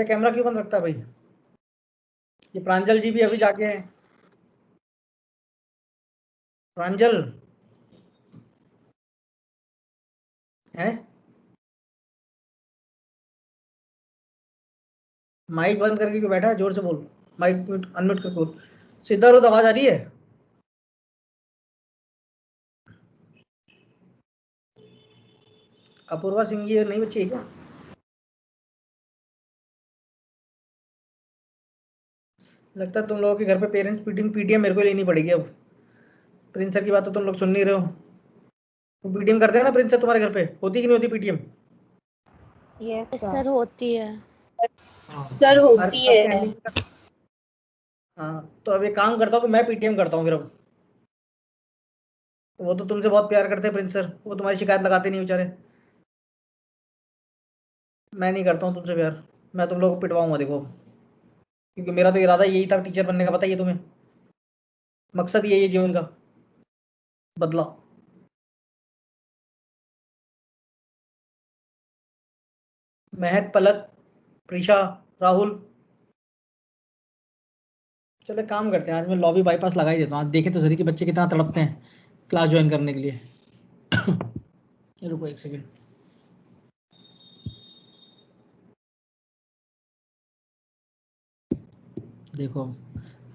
Camera क्यों बंद रखता है भाई? ये प्रांजल जी भी अभी जाके हैं। प्रांजल है, माइक बंद करके क्यों बैठा है? जोर से बोल, माइक म्यूट अनम्यूट करके बोल। सिद्धार्थ, आवाज आ रही है? अपूर्वा सिंह ये नहीं बची है क्या? लगता है तुम लोगों के घर पे पेरेंट्स मीटिंग पीटीएम मेरे को लेनी पड़ेगी अब। प्रिंस सर की बात तो तुम लोग सुन नहीं रहे हो। तो पीटीएम करते हैं ना प्रिंस सर तुम्हारे घर पे? होती कि नहीं होती पीटीएम? यस सर, होती है सर, होती है। हाँ, तो अब एक काम करता हूँ कि मैं पीटीएम करता हूँ फिर अब। वो तो तुमसे बहुत प्यार करते हैं प्रिंस सर, वो तुम्हारी शिकायत लगाते नहीं बेचारे। मैं नहीं करता हूँ तुमसे प्यार, मैं तुम लोग को पिटवाऊंगा देखो, क्योंकि मेरा तो इरादा यही था टीचर बनने का, पता ही है तुम्हें। मकसद यही है जीवन का, बदला। महक, पलक, प्रीशा, राहुल, चलो एक काम करते हैं, आज मैं लॉबी बाईपास लगा ही देता हूँ। आज देखे तो सही कि बच्चे कितना तड़पते हैं क्लास ज्वाइन करने के लिए। रुको एक सेकेंड। देखो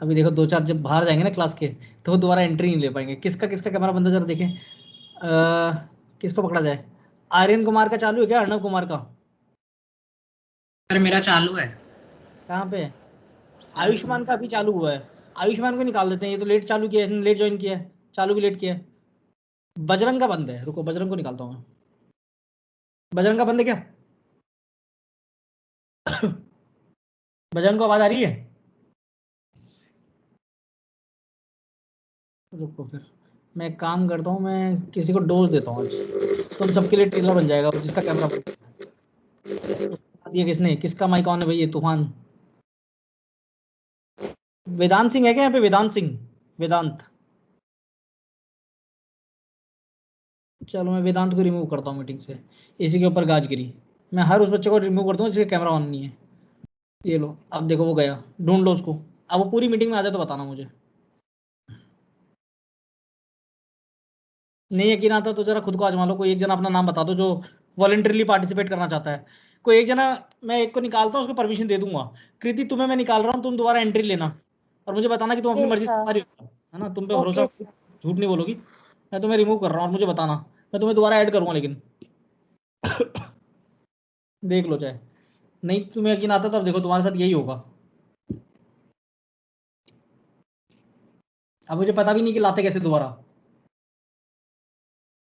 अभी देखो, दो चार जब बाहर जाएंगे ना क्लास के, तो वो दोबारा एंट्री नहीं ले पाएंगे। किसका किसका कैमरा बंद है जरा देखें। किसको पकड़ा जाए? आर्यन कुमार का चालू है क्या? अर्णव कुमार का? सर मेरा चालू है। कहाँ पे है? आयुष्मान का भी चालू हुआ है। आयुष्मान को निकाल देते हैं, ये तो लेट चालू किया है, इसने लेट ज्वाइन किया है, चालू भी लेट किया है। बजरंग का बंद है, रुको बजरंग को निकालता हूँ मैं। बजरंग का बंद है क्या? बजरंग को आवाज आ रही है? रुको फिर मैं एक काम करता हूँ, मैं किसी को डोज देता हूँ आज, तुम सबके लिए ट्रेलर बन जाएगा जिसका कैमरा। ये किसने, किसका माइक ऑन है भाई? ये तूफान वेदांत सिंह है क्या यहाँ पे? वेदांत सिंह, वेदांत। चलो मैं वेदांत को रिमूव करता हूँ मीटिंग से। इसी के ऊपर गाजगिरी, मैं हर उस बच्चे को रिमूव करता हूँ जिसका कैमरा ऑन नहीं है। ये लो, अब देखो वो गया, ढूंढ लो उसको। अब वो पूरी मीटिंग में आ जाए तो बताना मुझे। नहीं यकीन आता तो जरा खुद को आजमा लो। कोई एक जना अपना नाम बता दो जो वॉलंटरीली पार्टिसिपेट करना चाहता है। कोई एक जना, मैं एक को निकालता हूँ, उसको परमिशन दे दूंगा। कृति तुम्हें मैं निकाल रहा हूँ, तुम दोबारा एंट्री लेना और मुझे बताना कि तुम अपनी ओके मर्जी से सर। तुम्हारी है ना, तुम पे भरोसा, ओके सर। झूठ नहीं बोलोगी। मैं तुम्हें रिमूव कर रहा हूँ और मुझे बताना, मैं तुम्हें दोबारा ऐड करूंगा लेकिन। देख लो, चाहे नहीं तुम्हें यकीन आता तो अब देखो तुम्हारे साथ यही होगा। अब मुझे पता भी नहीं कि लाते कैसे दोबारा।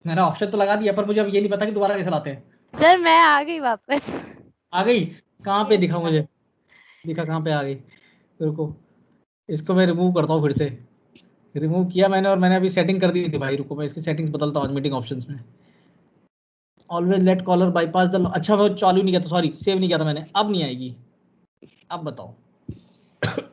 मैंने ऑप्शन तो लगा दिया पर मुझे अब ये नहीं पता कि दोबारा कैसे लाते हैं। सर मैं आ गई वापस। आ गई? कहाँ पे Yes, दिखा sir. मुझे, दिखा कहाँ पे आ गई? रुको इसको मैं रिमूव करता हूँ फिर से। रिमूव किया मैंने और मैंने अभी सेटिंग कर दी थी भाई। रुको मैं इसकी सेटिंग्स बदलता हूँ मीटिंग ऑप्शंस में। Always let caller bypass the, अच्छा मैं चालू नहीं किया था, सॉरी सेव नहीं किया था मैंने। अब नहीं आएगी, अब बताओ। अब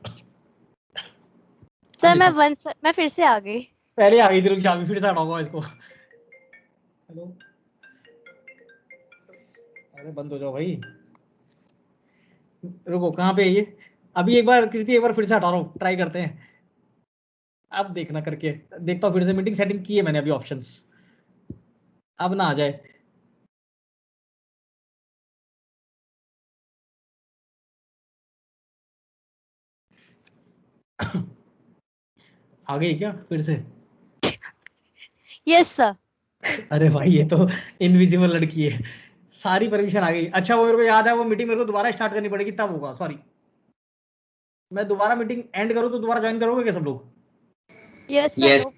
सर दिखा, मैं फिर से आ गई। पहले आ गई थी, रुक जा अभी फिर से हटाऊंगा इसको। हेलो, अरे बंद हो जाओ भाई। रुको कहाँ पे है ये? अभी एक बार कृति, एक बार फिर से हटा रहा हूँ, ट्राई करते हैं। अब देखना करके देखता हूँ फिर से। मीटिंग सेटिंग की है मैंने अभी ऑप्शंस, अब ना आ जाए। आ गई क्या फिर से? Yes sir. अरे भाई ये तो इनविजिबल लड़की है, सारी परमिशन आ गई। अच्छा वो मेरे को याद है, वो मीटिंग मेरे को दोबारा स्टार्ट करनी पड़ेगी तब होगा। सॉरी, मैं दोबारा मीटिंग एंड करूँ तो दोबारा ज्वाइन करोगे क्या सब लोग? Yes sir, no yes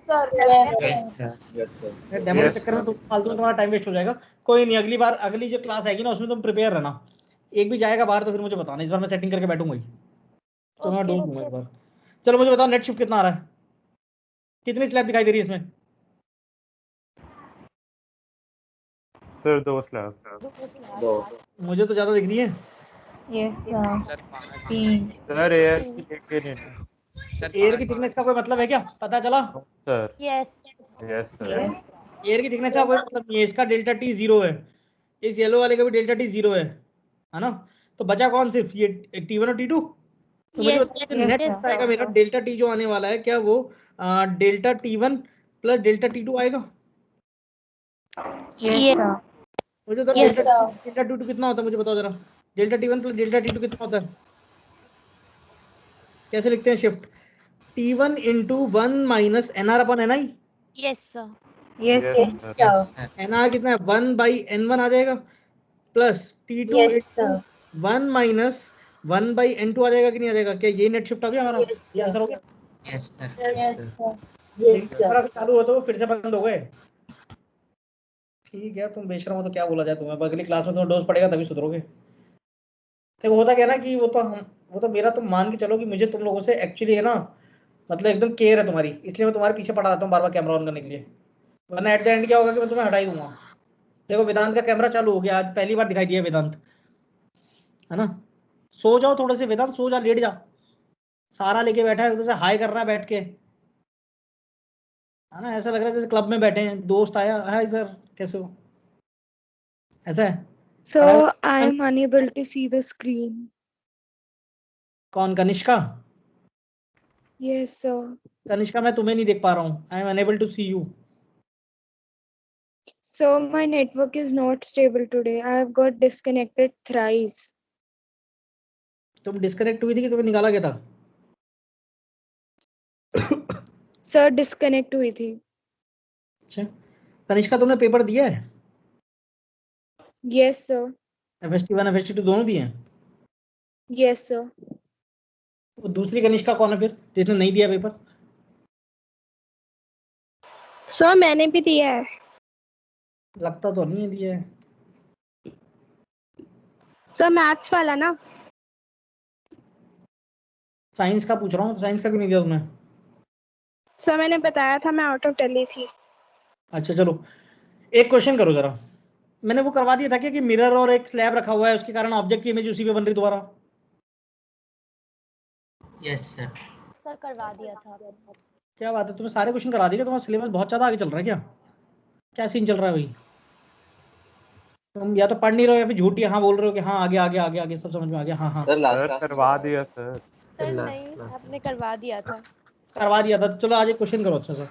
problem. Yes sir. Demo के चक्कर में तुम फालतू में तुम्हारा टाइम वेस्ट हो जाएगा। कोई नहीं, अगली बार अगली जो क्लास आएगी ना उसमें तुम प्रिपेयर रहना। एक भी जाएगा बाहर तो फिर मुझे बताना, इस बार मैं सेटिंग करके बैठूंगा ही, तो मैं ओके। डोज दूंगा इस बार। चलो मुझे बताओ नेट शिफ्ट कितना आ रहा है, कितनी स्लैब दिखाई दे रही है इसमें? Sir 2 slab. मुझे तो ज्यादा दिख रही है। Yes sir. Sir 5 3। Sir air की एक यूनिट। सर एयर की 5 थिकनेस का कोई मतलब है क्या, पता चला? Sir yes. Yes sir. Air की थिकनेस का कोई मतलब नहीं है, इसका डेल्टा टी जीरो है, इस येलो वाले का भी डेल्टा टी जीरो है ना? तो बचा कौन सिर्फ ये T1 और T2। तो मुझे Yes, बताओ yes, नेट yes, आएगा मेरा डेल्टा T जो आने वाला है, क्या वो delta T1 plus delta T2 आएगा। yes, sir. मुझे तो Yes, डेल्टा T2 कितना होता है मुझे बताओ जरा। Delta T1 plus delta T2 कितना होता है, कैसे लिखते हैं shift. T1 into 1 minus NR अपन NI। yes sir. Yes, Yes, sir. Yes sir NR कितना है 1 बाई N1 आ जाएगा, plus T2 Yes, into sir. 1 minus 1 by N2 आ जाएगा कि नहीं आ जाएगा। क्या ये नेट शिफ्ट आ गया हमारा, Yes, ये आंसर हो sir. गया। Yes sir Yes, sir. Yes, लेकिन हमारा sir. चालू हो तो वो फिर से बंद हो गए। ठीक है, तुम बेशरम हो तो क्या बोला जाए तुम्हें, अब अगली क्लास में तुम्हें डोज पड़ेगा तभी सुधरोगे। देखो होता क्या ना कि वो तो मेरा तुम मान के चलो कि मुझे तुम लोगों से एक्चुअली है ना, मतलब एकदम केयर है तुम्हारी, इसलिए मैं तुम्हारे पीछे पड़ा रहता हूँ बार बार कैमरा ऑन करने के लिए, वरना एट द एंड क्या होगा कि मैं तुम्हें हटा ही दूंगा। देखो वेदांत का कैमरा चालू हो गया, आज पहली बार दिखाई दिया वेदांत, है ना। सो जाओ थोड़े से वेदांत, सो जा, लेट जा। सारा लेके बैठा है उधर से, हाई कर रहा है बैठ के, है ना। ऐसा लग रहा है जैसे क्लब में बैठे हैं, दोस्त आया, हाय सर कैसे हो, ऐसा है। So पढ़ाई- I am unable to see the screen. कौन, कनिष्का? Yes, sir. कनिष्का मैं तुम्हें नहीं देख पा रहा हूँ, I am unable to see you. So my network is not stable today. I have got disconnected thrice. तुम डिस्कनेक्ट हुई थी कि तुम्हें निकाला गया था? Sir, disconnect हुई थी. अच्छा, कनिष्का तुमने पेपर दिया है? Yes, sir. FST1 FST2 दोनों दिए हैं? Yes, sir. वो दूसरी कनिष्का कौन है फिर जिसने नहीं दिया पेपर? सर मैंने भी दिया है। लगता तो नहीं है दिया है। सर मैथ्स वाला ना। साइंस का पूछ रहा हूँ, साइंस का क्यों नहीं दिया तुमने? सर मैंने बताया था मैं आउट ऑफ दिल्ली थी। अच्छा चलो, एक क्वेश्चन करो जरा। मैंने वो करवा दिया था क्या कि मिरर और एक स्लैब रखा हुआ है, उसके कारण ऑब्जेक्ट की इमेज उसी पे बन रही दोबारा? यस सर सर करवा दिया था। क्या बात है, तुम्हें सारे क्वेश्चन करा दिए? तुम्हारा सिलेबस बहुत ज्यादा आगे चल रहा है क्या? क्या सीन चल रहा है भाई? तुम या तो पढ़ नहीं रहे हो या फिर झूठी हाँ बोल रहे हो कि हाँ आगे आगे आगे आगे सब समझ में आ गया। हाँ हाँ सर करवा दिया सर। सर नहीं, आपने करवा दिया था। करवा दिया था। चलो आज एक क्वेश्चन करो अच्छा सा।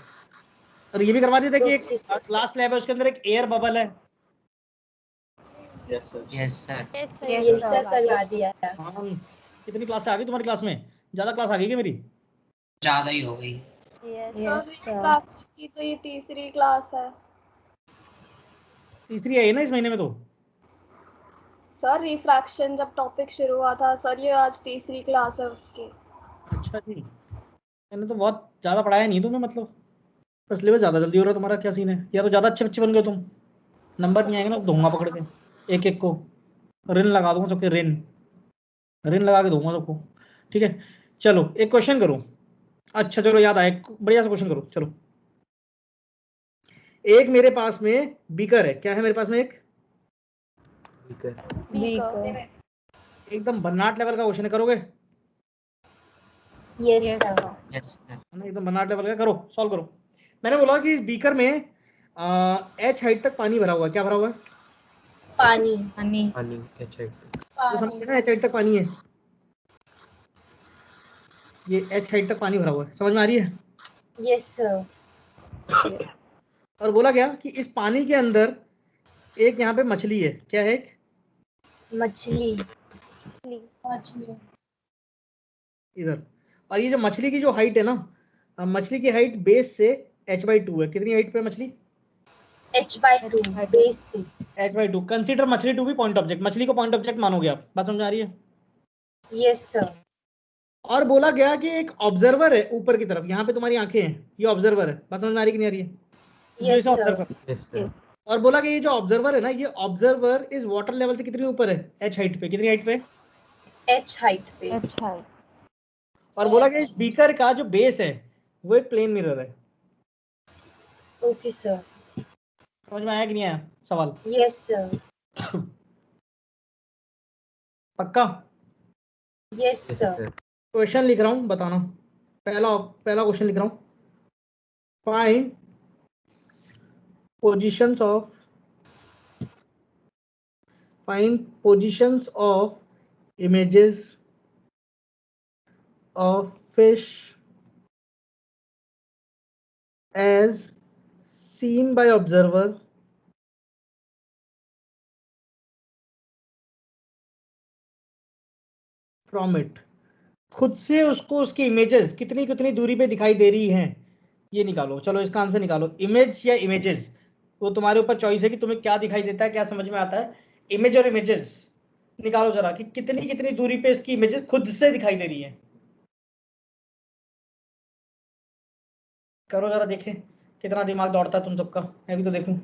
और ये भी करवा दिया था कि एक Okay. क्लास लैब है, उसके अंदर एक एयर बबल है। Yes sir Yes sir, Yes, ये sir. करवा दिया था. हाँ, कितनी क्लास आ गई तुम्हारी क्लास में? ज्यादा क्लास आ गई क्या मेरी? ज्यादा ही हो गई। Yes Yes, sir. क्लास की तो ये तीसरी क्लास है। तीसरी आई है ना इस महीने में तो। सर रिफ्रैक्शन जब टॉपिक शुरू हुआ था सर, ये आज तीसरी क्लास है उसकी। अच्छा जी, मैंने तो बहुत ज्यादा पढ़ाया नहीं तुम्हें, मतलब तो सिलेबस ज्यादा जल्दी हो रहा है तुम्हारा। क्या सीन है? या तो ज्यादा अच्छे बच्चे बन गए तुम, नंबर नहीं आएंगे ना, दूंगा पकड़ के एक एक को, रिन लगा दूंगा सबके, रिन रिन लगा के दूंगा सबको। ठीक है चलो एक क्वेश्चन करो। अच्छा चलो याद आया, एक बढ़िया सा क्वेश्चन करो चलो। एक मेरे पास में बीकर है, क्या है मेरे पास में? एक Beaker. एकदम भन्नाट लेवल का क्वेश्चन है, करोगे? Yes, sir. यस सर है ना, एकदम भन्नाट लेवल का, करो सॉल्व करो। मैंने बोला कि इस बीकर में H हाइट तक पानी भरा हुआ है। क्या भरा हुआ है? पानी. तो समझ ना, H हाइट तक पानी है, ये H हाइट तक पानी भरा हुआ है, समझ में आ रही है? Yes, sir. और बोला गया कि इस पानी के अंदर एक यहाँ पे मछली है। क्या है? एक मछली. मछली. इधर। और ये जो मछली की जो हाइट है ना, मछली की हाइट बेस से h/2 है। कितनी हाइट पे है मछली? H/2. Base से. h/2। कंसीडर मछली टू बी पॉइंट ऑब्जेक्ट, मछली को पॉइंट ऑब्जेक्ट मानोगे आप, बात समझ में आ रही है? Yes, sir. और बोला गया कि एक ऑब्जर्वर है ऊपर की तरफ, यहाँ पे तुम्हारी आंखें हैं, ये ऑब्जर्वर है, बात समझ में आ रही कि नहीं आ रही है? जो Yes, इसे sir. ऑब्जर्वर, और बोला कि ये जो ऑब्जर्वर है ना, ये ऑब्जर्वर इस वाटर लेवल से कितनी ऊपर है? h हाइट पे। कितनी हाइट पे? H height पे. और बोला कि इस बीकर का जो बेस है वो एक प्लेन मिरर है। Okay, sir. समझ में आया कि नहीं आया सवाल? Yes, sir. पक्का? Yes, sir. क्वेश्चन लिख रहा हूँ, बताना। पहला क्वेश्चन लिख रहा हूँ। Find positions of images of fish as seen by observer from it. खुद से उसको उसकी इमेजेस कितनी कितनी दूरी पे दिखाई दे रही हैं, ये निकालो. चलो इसका आंसर निकालो. इमेज या इमेजेस, वो तुम्हारे ऊपर चॉइस है कि तुम्हें क्या दिखाई देता है, क्या समझ में आता है. इमेज और इमेजेस निकालो जरा कि कितनी कितनी दूरी पे इसकी इमेजेस खुद से दिखाई दे रही हैं. करो जरा, देखें कितना दिमाग दौड़ता है तुम सबका. मैं भी तो देखूं.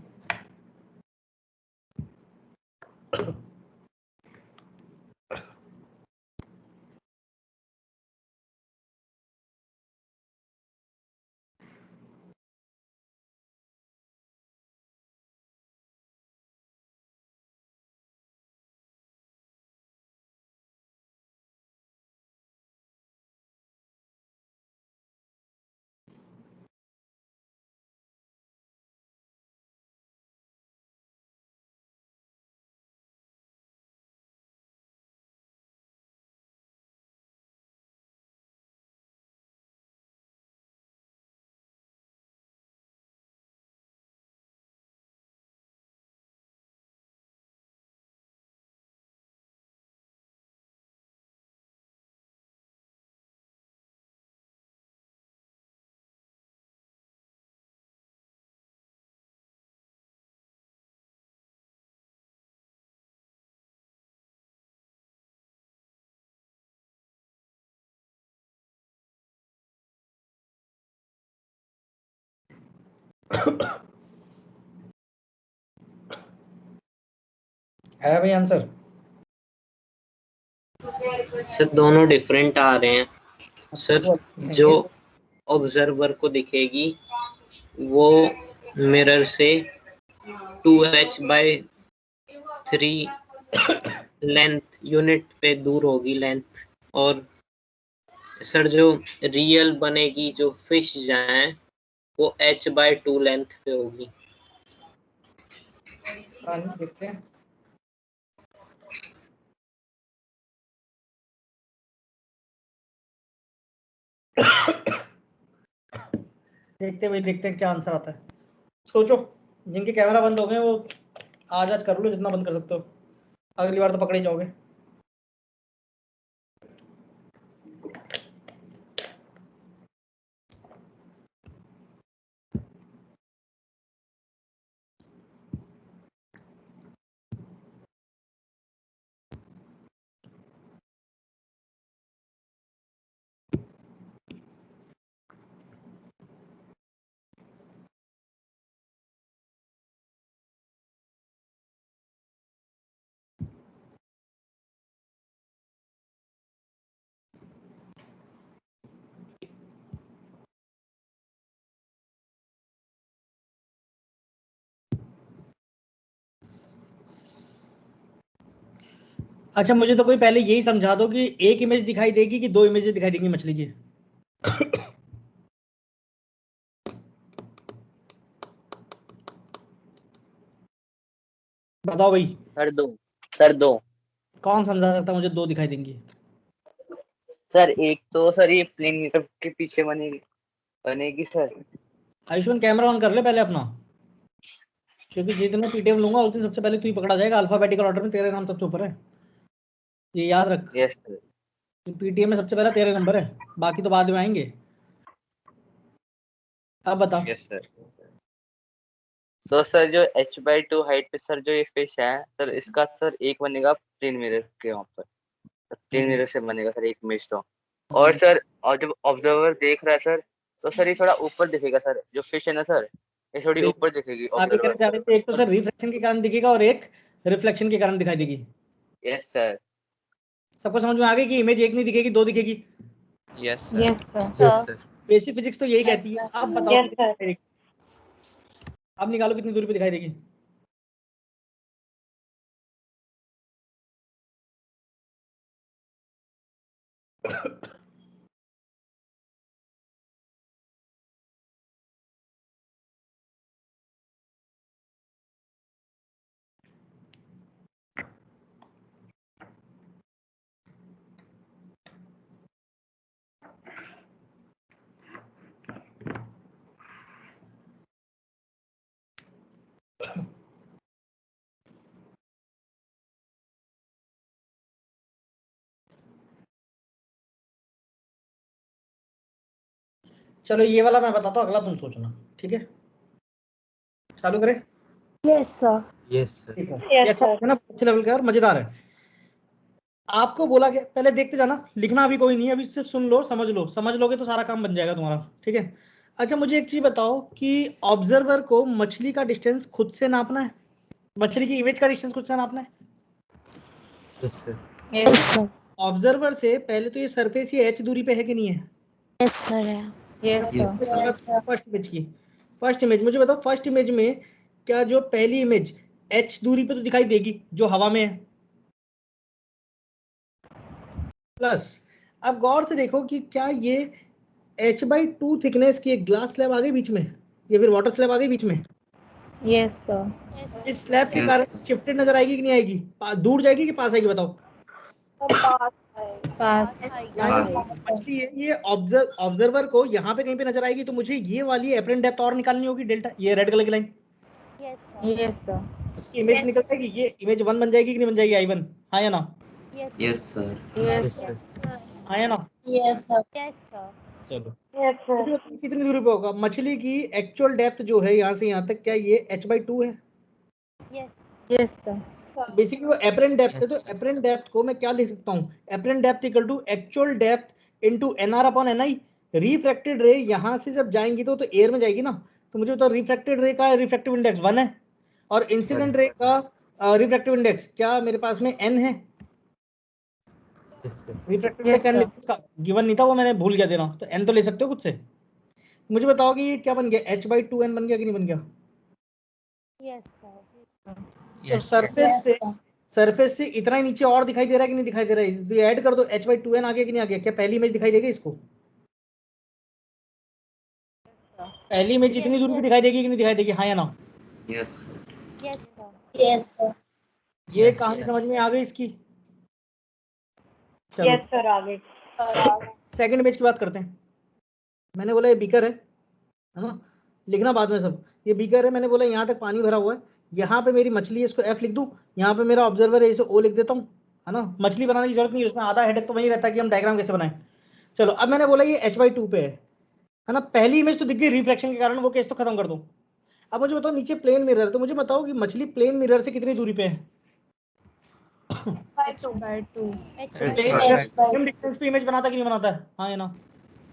है भाई आंसर? सर दोनों डिफरेंट आ रहे हैं सर. जो ऑब्जर्वर को दिखेगी वो मिरर से 2h/3 लेंथ यूनिट पे दूर होगी लेंथ. और सर जो रियल बनेगी, जो फिश जाए, वो h/2 लेंथ पे होगी. देखते हैं. देखते हैं क्या आंसर आता है. सोचो, जिनके कैमरा बंद हो गए वो आज कर लो जितना बंद कर सकते हो, अगली बार तो पकड़े जाओगे. अच्छा, मुझे तो कोई पहले यही समझा दो कि एक इमेज दिखाई देगी कि दो इमेजेस दिखाई देंगी मछली की. बताओ भाई. सर दो. कौन समझा सकता मुझे दो दिखाई देंगी? सर एक तो सर ये प्लेन मीटर के पीछे बनेगी सर. आयुष्मान कैमरा ऑन कर ले पहले अपना, क्योंकि जिस दिन मैं पीटीएम लूंगा उस दिन सबसे पहले तू ही पकड़ा जाएगा. अल्फाबेटिकल ऑर्डर में तेरे नाम सबसे ऊपर है, ये याद रख. Yes sir. पीटीएम में सबसे पहला तेरे नंबर है, बाकी तो बाद में आएंगे. अब बता. Yes sir. सर जो h/2 हाइट पे सर जो ये फिश है सर, इसका सर एक बनेगा प्लेन मिरर के वहां पर. प्लेन मिरर से बनेगा सर एक इमेज तो. और सर और जब ऑब्जर्वर देख रहा है सर, तो सर ये थोड़ा ऊपर दिखेगा सर. जो फिश है ना सर, ये थोड़ी ऊपर दिखेगी आगे कहना चाह ऑब्जर्वर. रहे थे, एक तो सर रिफ्लेक्शन के कारण दिखेगा और एक रिफ्लेक्शन के कारण दिखाई देगी. Yes sir. सबको समझ में आ गई कि इमेज एक नहीं दिखेगी, दो दिखेगी. Yes yes sir. Sir. Basic physics तो यही कहती है. अब बताओ Yes, कितनी sir. दिखाई देगी. अब निकालो कितनी दूरी पे दिखाई देगी. चलो ये वाला मैं बताता हूँ, अगला तुम सोचना, ठीक है? चालू करें? Yes sir. Yes sir. ठीक है, ये अच्छा है ना, अच्छे लेवल का और मजेदार है। आपको बोला गया, पहले देखते जाना, लिखना अभी कोई नहीं है, अभी सिर्फ सुन लो, समझ लोगे तो सारा काम बन जाएगा तुम्हारा, ठीक है? अच्छा मुझे एक चीज बताओ कि ऑब्जर्वर को मछली का डिस्टेंस खुद से नापना है, मछली की इमेज का डिस्टेंस खुद से नापना है। Yes sir. Yes sir. Observer से पहले तो ये सरफेस ये h दूरी पे है कि नहीं है? यस सर है। Yes sir. फर्स्ट इमेज मुझे बताओ, फर्स्ट इमेज में क्या जो पहली इमेज h दूरी पे तो दिखाई देगी जो हवा में है, प्लस अब गौर से देखो कि क्या ये h/2 थिकनेस की एक ग्लास स्लैब आ गई बीच में, या फिर वाटर स्लैब आ गई बीच में? Yes sir. इस स्लैब के कारण शिफ्टेड नजर आएगी कि नहीं आएगी? दूर जाएगी कि पास आएगी बताओ? पास। मछली है ये, ऑब्जर्वर को यहाँ पे कहीं पे नजर आएगी, तो मुझे ये वाली एपरेंट डेप्थ और निकालनी होगी, डेल्टा, ये रेड कलर की लाइन, यस सर। इसकी इमेज निकल जाएगी, ये इमेज 1 बन जाएगी कि नहीं बन जाएगी I1? हाँ या ना? Yes sir. Yes sir. हाँ या ना? Yes sir. Yes sir. चलो कितनी दूरी पे होगा मछली की एक्चुअल डेप्थ जो है यहाँ से यहाँ तक, क्या ये h/2 है? यस। Yes sir. बेसिकली वो एपरेंट डेप्थ है, तो एपरेंट डेप्थ को मैं क्या लिख सकता हूँ? Apparent depth equal to actual depth into NR/NI। Refracted ray यहाँ से जब जाएंगी तो एयर में जाएगी ना, तो मुझे बताओ रिफ्रैक्टेड रे का रिफ्रैक्टिव इंडेक्स 1 है, और इंसिडेंट रे का रिफ्रैक्टिव इंडेक्स क्या मेरे पास में n है? रिफ्रैक्टिव इंडेक्स n का गिवन नहीं था वो, मैंने भूल गया देना, तो n तो ले सकते हो खुद से। मुझे बताओ कि ये क्या बन गया, h/2n बन गया कि नहीं बन गया? Yes sir. तो सरफेस से इतना ही नीचे और दिखाई दे रहा है कि नहीं दिखाई दे रहा है? तो ऐड कर दो, h/2n आ गया कि नहीं आ गया? क्या पहली इमेज दिखाई देगी इसको? पहली इमेज इतनी दूर पे दिखाई देगी कि नहीं दिखाई देगी? हाँ या ना? Yes sir. Yes sir. ये कहानी समझ में आ गई इसकी? चलो यस सर आगे। सेकंड इमेज की बात करते हैं। मैंने बोला ये बीकर है ना, लिखना बाद में सब, ये बीकर है, मैंने बोला यहाँ तक पानी भरा हुआ है, यहाँ पे मेरी मछली है, इसको F लिख दूं, यहाँ पे मेरा ऑब्जर्वर है, इसे O लिख देता हूँ, है ना? मछली बनाने की जरूरत नहीं है, उसमें आधा हेडेक तो वही रहता है कि हम डायग्राम कैसे बनाएं। चलो अब मैंने बोला ये h/2 पे है ना, पहली इमेज तो दिख गई रिफ्लेक्शन के कारण, वो केस तो खत्म कर दो। अब मुझे बताओ नीचे प्लेन मिरर, तो मुझे बताओ कि मछली प्लेन मिरर से कितनी दूरी पे है? h/2। सेम डिस्टेंस पे इमेज बनाता कि नहीं बनाता है? हाँ या ना?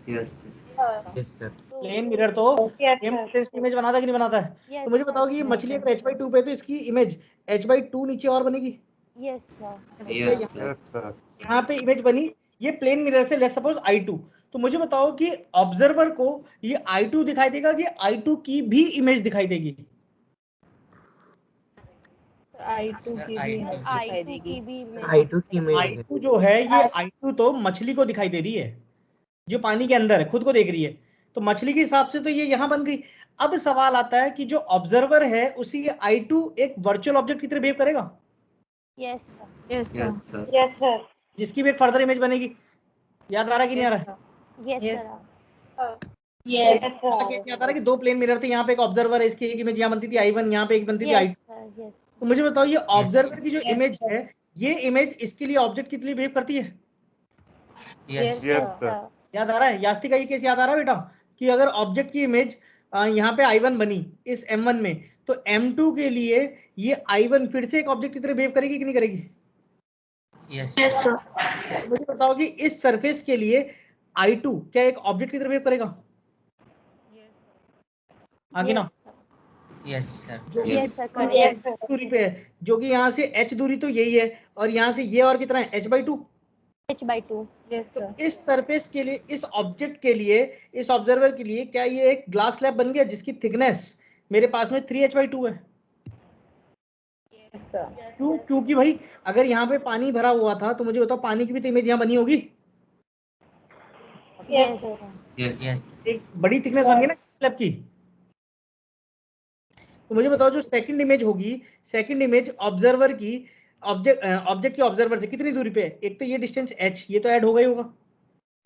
Yes sir. प्लेन मिरर तो सेम डिस्टेंस पे इमेज बनाता कि नहीं बनाता है? तो मुझे बताओ कि ये मछली अगर h/2 पे है तो इसकी इमेज h/2 नीचे और बनेगी? Yes sir. Yes sir. यहाँ पे इमेज बनी, ये प्लेन मिरर से लेट्स सपोज I2, तो मुझे बताओ कि ऑब्जर्वर को ये I2 दिखाई देगा कि I2 की भी इमेज दिखाई देगी? I2 की भी दिखाई देगी। I2 की इमेज I2 जो है ये I2 तो मछली को दिखाई दे रही है, जो पानी के अंदर है, खुद को देख रही है, तो मछली के हिसाब से तो ये यहाँ बन गई। अब सवाल आता है कि जो ऑब्जर्वर है उसी ये I2 एक वर्चुअल ऑब्जेक्ट की तरह बिहेव करेगा? Yes sir. Yes sir. जिसकी भी एक फर्दर इमेज बनेगी। याद आ रहा है कि नहीं आ रहा है? Yes sir. यस याद आ रहा है कि दो प्लेन मिरर थे, यहाँ पे एक ऑब्जर्वर है, इसकी एक इमेज यहाँ बनती थी I1, यहाँ पे एक बनती थी I2। Yes sir. यस। तो मुझे बताओ ये ऑब्जर्वर की जो इमेज है, ये इमेज इसके लिए ऑब्जेक्ट की तरह बिहेव करती है? Yes sir. याद आ रहा है? यास्ती का ये केस याद आ रहा है बेटा, कि अगर ऑब्जेक्ट की इमेज यहाँ पे I1 बनी इस M1 में, तो M2 के लिए ये I1 फिर से एक ऑब्जेक्ट की तरह बिहेव करेगी कि नहीं करेगी? यस तो मुझे बताओ कि इस सरफेस के लिए I2 क्या एक ऑब्जेक्ट की तरह बिहेव करेगा? आगे ना, यस सर। जो यस सर। दूरी पे है, जो कि यहाँ से h दूरी तो यही है, और यहाँ से ये और कितना है h/2। h/2। यस तो सर। इस सरफेस के लिए, इस ऑब्जेक्ट के लिए, इस ऑब्जर्वर के लिए क्या ये एक ग्लास स्लैब बन गया जिसकी थिकनेस मेरे पास में 3h/2 है? Yes sir. क्यों? क्योंकि भाई अगर यहाँ पे पानी भरा हुआ था तो मुझे बताओ पानी की भी तो इमेज यहाँ बनी होगी, यस यस एक बड़ी थिकनेस बन गई ना स्लैब की। तो मुझे बताओ जो सेकंड इमेज होगी, सेकंड इमेज ऑब्जर्वर की, ऑब्जेक्ट के ऑब्जर्वर से कितनी दूरी पे है? एक तो ये डिस्टेंस h, ये तो ऐड होगा ही होगा,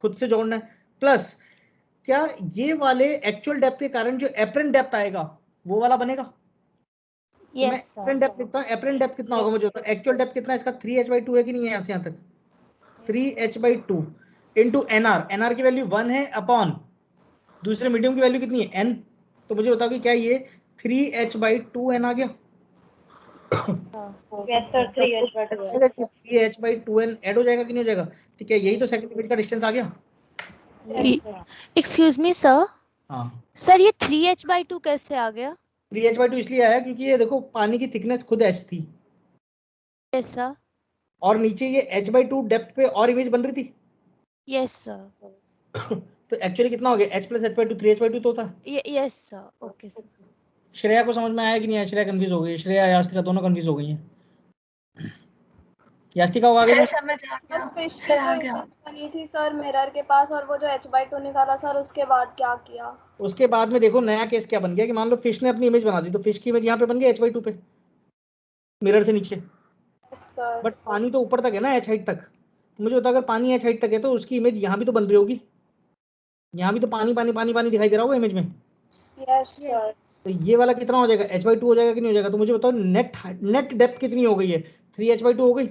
खुद से जोड़ना है, प्लस क्या ये वाले एक्चुअल डेप्थ के कारण जो एपरेंट डेप्थ आएगा वो वाला बनेगा? तो मैं यस एपरेंट डेप्थ लिखता हूँ, एपरेंट डेप्थ कितना होगा मुझे बताओ? एक्चुअल डेप्थ कितना है इसका? 3h/2 है कि नहीं है यहाँ से यहाँ तक? 3h/2 इंटू NR, NR की वैल्यू 1 है अपॉन दूसरे मीडियम की वैल्यू कितनी है n, तो मुझे बताओ कि क्या ये 3h/2n आ गया? Yes sir, 3h/2n. 3h/2n add हो जाएगा कि नहीं हो जाएगा? तो क्या यही तो सेकंड इमेज का डिस्टेंस आ गया? एक्सक्यूज मी सर, हाँ, सर ये 3h/2 कैसे आ गया? 3h/2 इसलिए आया क्योंकि ये देखो पानी की थिकनेस खुद h थी यस सर, और नीचे ये h/2 डेप्थ पे और इमेज बन रही थी। यस सर, तो एक्चुअली कितना हो गया? h + h/2 3h/2 तो था। Yes sir, okay sir. Shreya को समझ में आया कि नहीं आया? श्रेया कंफ्यूज हो गई, श्रेया यास्तिका दोनों कंफ्यूज हो गई हैं। यास्तिका को आगे सर समझ आ सर गया. फिश की सर आ जो गया. image बनी थी सर मिरर के पास और वो जो h/2 निकाला सर उसके बाद क्या किया? उसके बाद में देखो नया केस क्या बन गया कि मान लो फिश ने अपनी इमेज बना दी, तो फिश की इमेज यहाँ पे बन गई h/2 पे, मिरर से नीचे, यस सर। बट पानी तो ऊपर तक है ना, h हाइट तक। तो मुझे बता, अगर पानी h हाइट तक है तो उसकी इमेज यहाँ भी तो बन रही होगी, यहाँ भी तो पानी पानी पानी पानी दिखाई दे रहा होगा इमेज में। Yes sir. तो ये वाला कितना हो जाएगा? h/2 हो जाएगा कि नहीं हो जाएगा? तो मुझे बताओ नेट डेप्थ कितनी हो गई है? 3h/2 हो गई,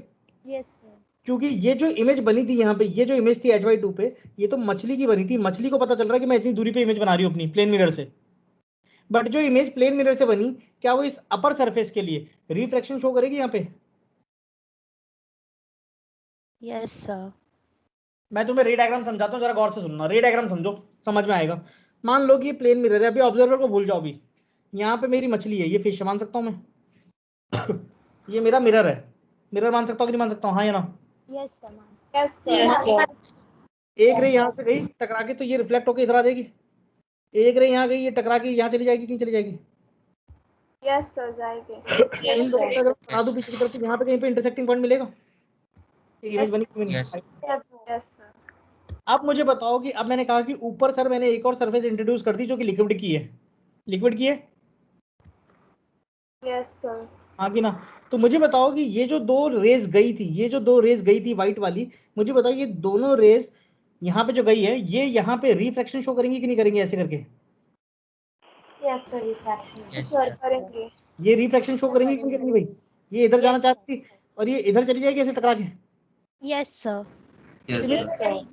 यस सर, क्योंकि ये जो इमेज बनी थी यहाँ पे, ये जो इमेज थी h/2 पे, ये तो मछली की बनी थी। मछली को पता चल रहा है कि मैं इतनी दूरी पे इमेज बना रही हूँ अपनी प्लेन मिरर से, बट जो इमेज प्लेन मिरर से बनी, क्या वो इस अपर सरफेस के लिए रिफ्लेक्शन शो करेगी यहाँ पे? यस सर, मैं तुम्हें रे डायग्राम समझाता हूँ, जरा गौर से सुनना। रे डायग्राम समझो, समझ में आएगा। मान लो कि ये प्लेन मिरर है, अभी ऑब्जर्वर को भूल जाओ। अभी यहाँ पे मेरी मछली है, ये फिश मान सकता हूँ मैं ये मेरा मिरर है, मिरर मान सकता हूँ कि नहीं मान सकता हूँ? हाँ या ना? Yes sir, yes sir. एक रे यहाँ से गई टकरा के, तो ये रिफ्लेक्ट होकर इधर आ जाएगी। एक रे यहाँ गई, ये टकरा के यहाँ चली जाएगी कि नहीं चली जाएगी? यस सर जाएंगे। इन दोनों को अगर बना दूं पीछे की तरफ, तो यहाँ पे कहीं पे इंटरसेक्टिंग पॉइंट मिलेगा? इमेज बनी कि नहीं? Yes yes sir. अब मुझे बताओ कि अब मैंने कहा कि ऊपर सर मैंने एक और सरफेस इंट्रोड्यूस कर दी जो कि लिक्विड की है, लिक्विड की है, यस सर। हाँ कि ना? तो मुझे बताओ कि ये जो दो रेज गई थी, ये जो दो रेज गई थी व्हाइट वाली, मुझे बताओ ये दोनों रेज यहाँ पे जो गई है, ये यहाँ पे रिफ्लेक्शन शो करेंगी कि नहीं करेंगी ऐसे करके? Yes sir, refraction. Yes sir sir, करेंगे। ये रिफ्लेक्शन शो करेंगी कि नहीं करेंगी भाई? ये इधर जाना चाहती थी और ये इधर चली जाएगी ऐसे टकरा के। Yes sir, yes yes sir, sir.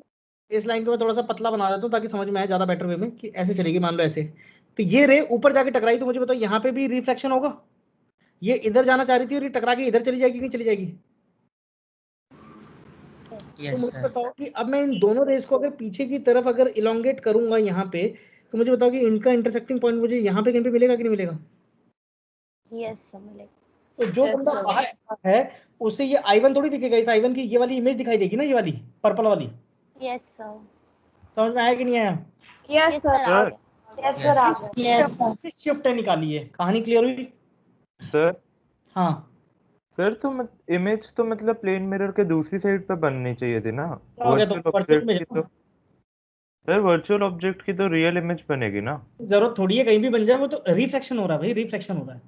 इस लाइन को मैं थोड़ा सा पतला बना देता हूँ ताकि समझ में आए ज्यादा बेटर वे में, कि ऐसे चलेगी मान लो ऐसे। तो ये रे ऊपर जाके टकराई, तो मुझे बताओ यहाँ पे भी रिफ्लेक्शन होगा? ये इधर जाना चाह रही थी और ये टकरा के इधर चली जाएगी कि नहीं चली जाएगी? तो यस मुझे सर, बताओ कि अब मैं इन दोनों रेस को अगर पीछे की तरफ अगर इलोंगेट करूंगा यहाँ पे, तो मुझे बताओ कि इनका इंटरसेक्टिंग पॉइंट मुझे यहाँ पे कहीं पे मिलेगा कि नहीं मिलेगा? यस सर मिलेगा। तो जो Yes, बंदा sir. बाहर खड़ा है उसे ये I1 थोड़ी दिखेगा, इस I1 की ये वाली इमेज दिखाई देगी ना, ये वाली पर्पल वाली। यस सर, समझ में आया कि नहीं आया? Yes yes sir. सर आ गया। यस सर, आ गया. यस सर, शिफ्ट निकाली है, कहानी क्लियर हुई? सर हाँ सर तो इमेज तो मतलब प्लेन मिरर के दूसरी साइड पे बननी चाहिए थी ना। क्या हो गया? तो वर्चुअल वर्चुअल ऑब्जेक्ट में की तो सर वर्चुअल ऑब्जेक्ट की तो रियल इमेज बनेगी ना। जरूरत थोड़ी है कहीं भी बन जाए, वो तो रिफ्लेक्शन हो रहा है भाई, रिफ्लेक्शन हो रहा है।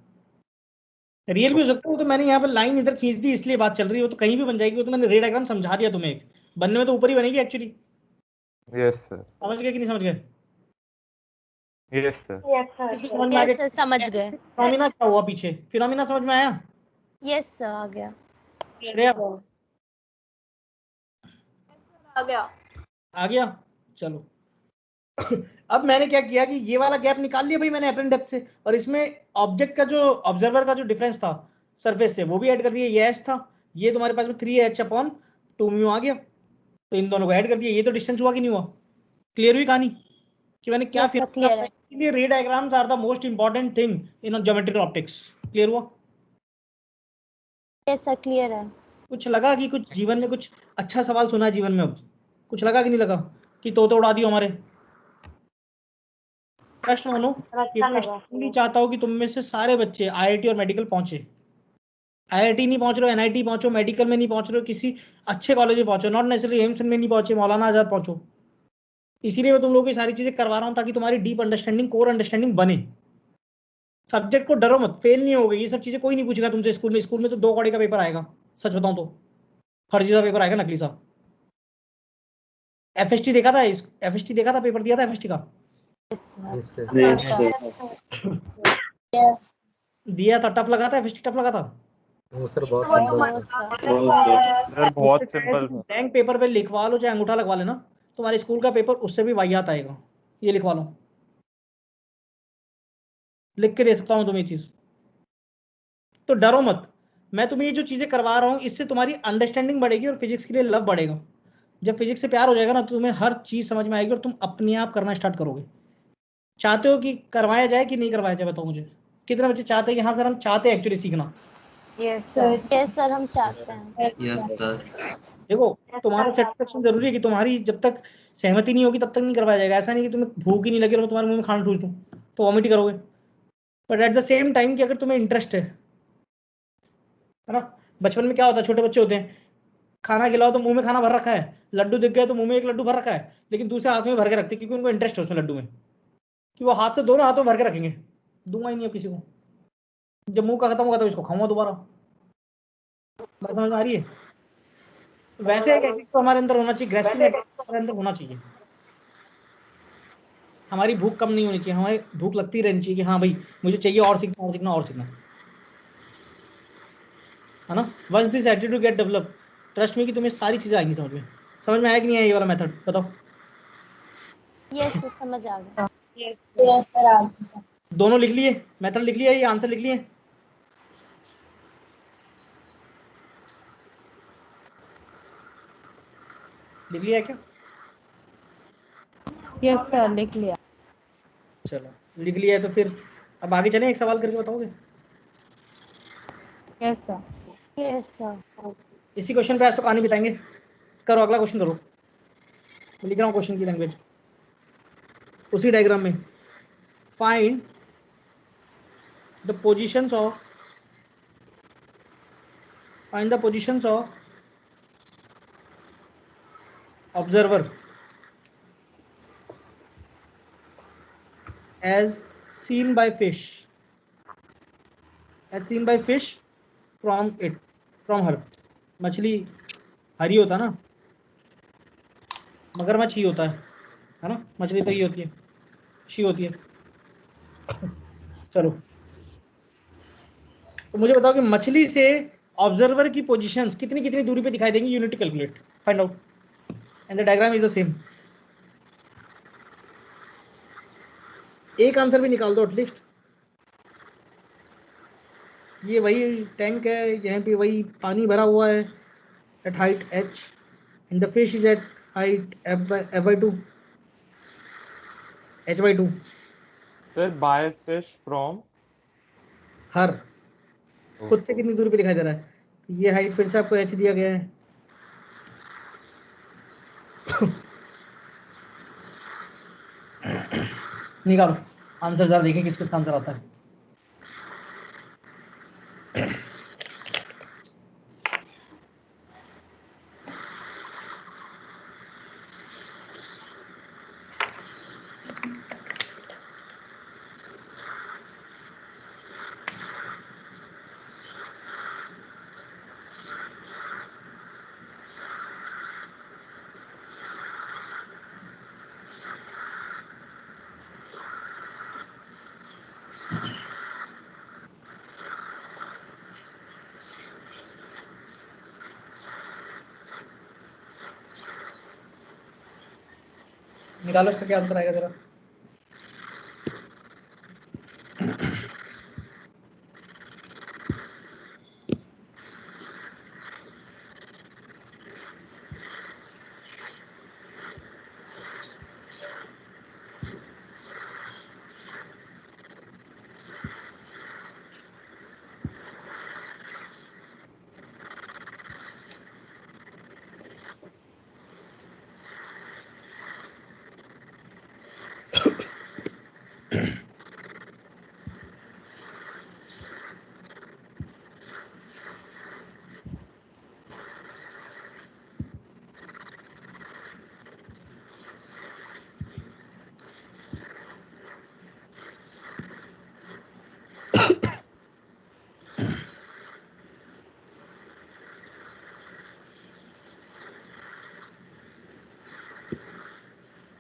रियल भी हो सकता है, वो तो मैंने यहाँ पे लाइन इधर खींच दी इसलिए बात चल रही है, वो तो कहीं भी बन जाएगी। वो तो मैंने रे डायग्राम समझा दिया तुम्हें, एक बनने में तो ऊपर ही बनेगी एक्चुअली। यस सर, समझ गए कि नहीं समझ गए? Yes sir, yes sir. इसको समझ में आ यस गया? सर समझ गए। फिनोमिना क्या हुआ पीछे? फिनोमिना समझ में आया? यस सर आ गया। श्रेया आ गया। आ गया? चलो अब मैंने क्या किया कि ये वाला गैप निकाल लिया भाई मैंने एप्रन डेप्थ से, और इसमें ऑब्जेक्ट का जो ऑब्जर्वर का जो डिफरेंस था सरफेस से वो भी ऐड कर दिया। ये एच था, ये तुम्हारे पास में 3h/2 आ गया, तो इन दोनों को ऐड कर दिया। ये तो डिस्टेंस हुआ कि नहीं हुआ? क्लियर हुई कहानी कि मैंने क्या? Yes, sir, clear है। इसलिए ray diagrams are the most important thing in geometrical optics. Clear हुआ? यस सर क्लियर है। कुछ लगा कि कुछ जीवन में कुछ अच्छा सवाल सुना है जीवन में? अब कुछ लगा कि नहीं लगा कि तोते उड़ा दियो हमारे? प्रश्न मानो कि मैं extremely चाहता हूँ कि तुम में से सारे बच्चे IIT और मेडिकल पहुंचे। IIT नहीं पहुंच रहे हो, NIT पहुंचो, मेडिकल में नहीं पहुंच रहे हो, किसी अच्छे कॉलेज में पहुंचो, नॉट नेसेसरी एम्स में नहीं पहुंचे, मौलाना आजाद पहुंचो। इसीलिए मैं तुम लोगों की सारी चीजें करवा रहा हूँ ताकि तुम्हारी डीप अंडरस्टैंडिंग, कोर अंडरस्टैंडिंग बने। सब्जेक्ट को डरो मत, फेल नहीं होगी। ये सब चीजें कोई नहीं पूछेगा तुमसे स्कूल में। स्कूल में तो 2 कौड़ी का पेपर आएगा, सच बताऊं तो फर्जी सा पेपर आएगा, नकली सा। FST देखा था? FST देखा था? पेपर दिया था FST का? यस दिया था? टफ लगा था FST? टफ लगा था? सर बहुत सिंपल था। बैंक पेपर पे लिखवा लो, चाहे अंगूठा लगवा लेना, तुम्हारे स्कूल का पेपर उससे भी वाहियात आएगा। ये लिखवा लो, लिख के दे सकता हूं तुम्हें ये चीज। तो डरो मत, मैं तुम्हें ये जो चीजें करवा रहा हूँ इससे तुम्हारी अंडरस्टैंडिंग बढ़ेगी और फिजिक्स के लिए लव बढ़ेगा। जब फिजिक्स से प्यार हो जाएगा ना तो तुम्हें हर चीज समझ में आएगी और तुम अपने आप करना स्टार्ट करोगे। चाहते हो कि करवाया जाए कि नहीं करवाया जाए, बताओ मुझे। कितने बच्चे चाहते हैं कि हाँ सर हम चाहते हैं एक्चुअली सीखना? यस सर हम चाहते हैं। Yes sir. देखो तुम्हारा सेटिस्फेक्शन जरूरी है कि तुम्हारी जब तक सहमति नहीं होगी तब तक नहीं करवाया जाएगा। ऐसा नहीं कि तुम्हें भूख ही नहीं लगी और तुम्हारे मुंह में खाना ठूस दूं तो वॉमिट ही करोगे। But at the same time कि अगर तुम्हें इंटरेस्ट है ना, बचपन में क्या होता है, छोटे बच्चे होते हैं, खाना खिलाओ तो मुंह में खाना भर रखा है, लड्डू दिख गए तो मुंह में एक लड्डू भर रखा है, लेकिन दूसरे हाथ में भर के रखते हैं क्योंकि उनको इंटरेस्ट है उसमें लड्डू में, कि वो हाथ से दोनों हाथों में भर के रखेंगे। दूंगा ही नहीं अब किसी को, जब मुंह का खत्म होगा तो इसको खाऊंगा दोबारा। बात समझ में आ रही है? वैसे एक एटिट्यूड तो हमारे अंदर होना चाहिए, ग्रेस्पिंग एटिट्यूड हमारे अंदर होना चाहिए। हमारी भूख कम नहीं होनी चाहिए, हमारी भूख लगती रहनी चाहिए कि हाँ भाई मुझे चाहिए और सीखना और सीखना और सीखना, है ना। Once this attitude get develop, trust में कि तुम्हें सारी चीजें आएंगी समझ में। समझ में आया कि नहीं आया ये वाला मेथड, बताओ। यस समझ आ गया। यस सर आ गया सर। दोनों लिख लिए, मेथड लिख लिया, ये आंसर लिख लिए? लिख लिया है क्या? यस सर लिख लिया। चलो लिख लिया है तो फिर अब आगे चलें, एक सवाल करके बताओगे? Yes sir. Yes sir. इसी क्वेश्चन पे आज तो कहानी बिताएंगे। करो अगला क्वेश्चन करो, मैं लिख रहा हूँ क्वेश्चन की लैंग्वेज उसी डायग्राम में। Find the positions of observer as seen by fish from her। मछली हरी होता ना, मगरमच्छ ही होता है ना, मछली तो ही होती है, शी होती है। चलो तो मुझे बताओ कि मछली से ऑब्जर्वर की पोजीशंस कितनी कितनी दूरी पे दिखाई देंगी, unit to calculate, find out and the diagram is the same. एक आंसर भी निकाल दो एटलीस्ट। ये वही टैंक है, यहाँ पे वही पानी भरा हुआ है at height h and the fish is at height f/2 h/2। Sir by fish from हर खुद से कितनी दूरी पे दिखाई दे रहा है, तो ये हाइट फिर से आपको h दिया गया है। निकालो आंसर, जरा देखें किस किसका आंसर आता है। निकालो इसका क्या आंसर आएगा जरा।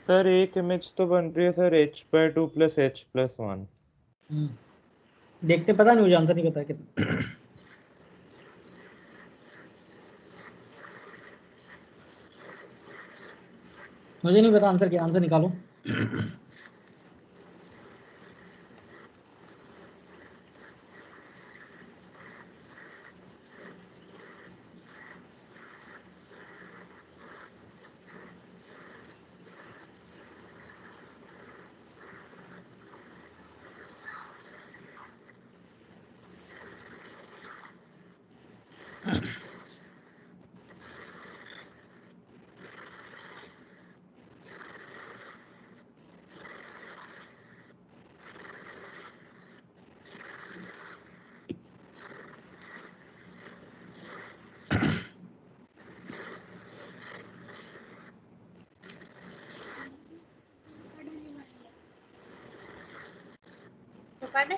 सर एक इमेज तो बन रही है सर h/2 + h+1। देखते पता नहीं, मुझे आंसर नहीं पता कितना। मुझे नहीं पता आंसर क्या, आंसर निकालो। काटे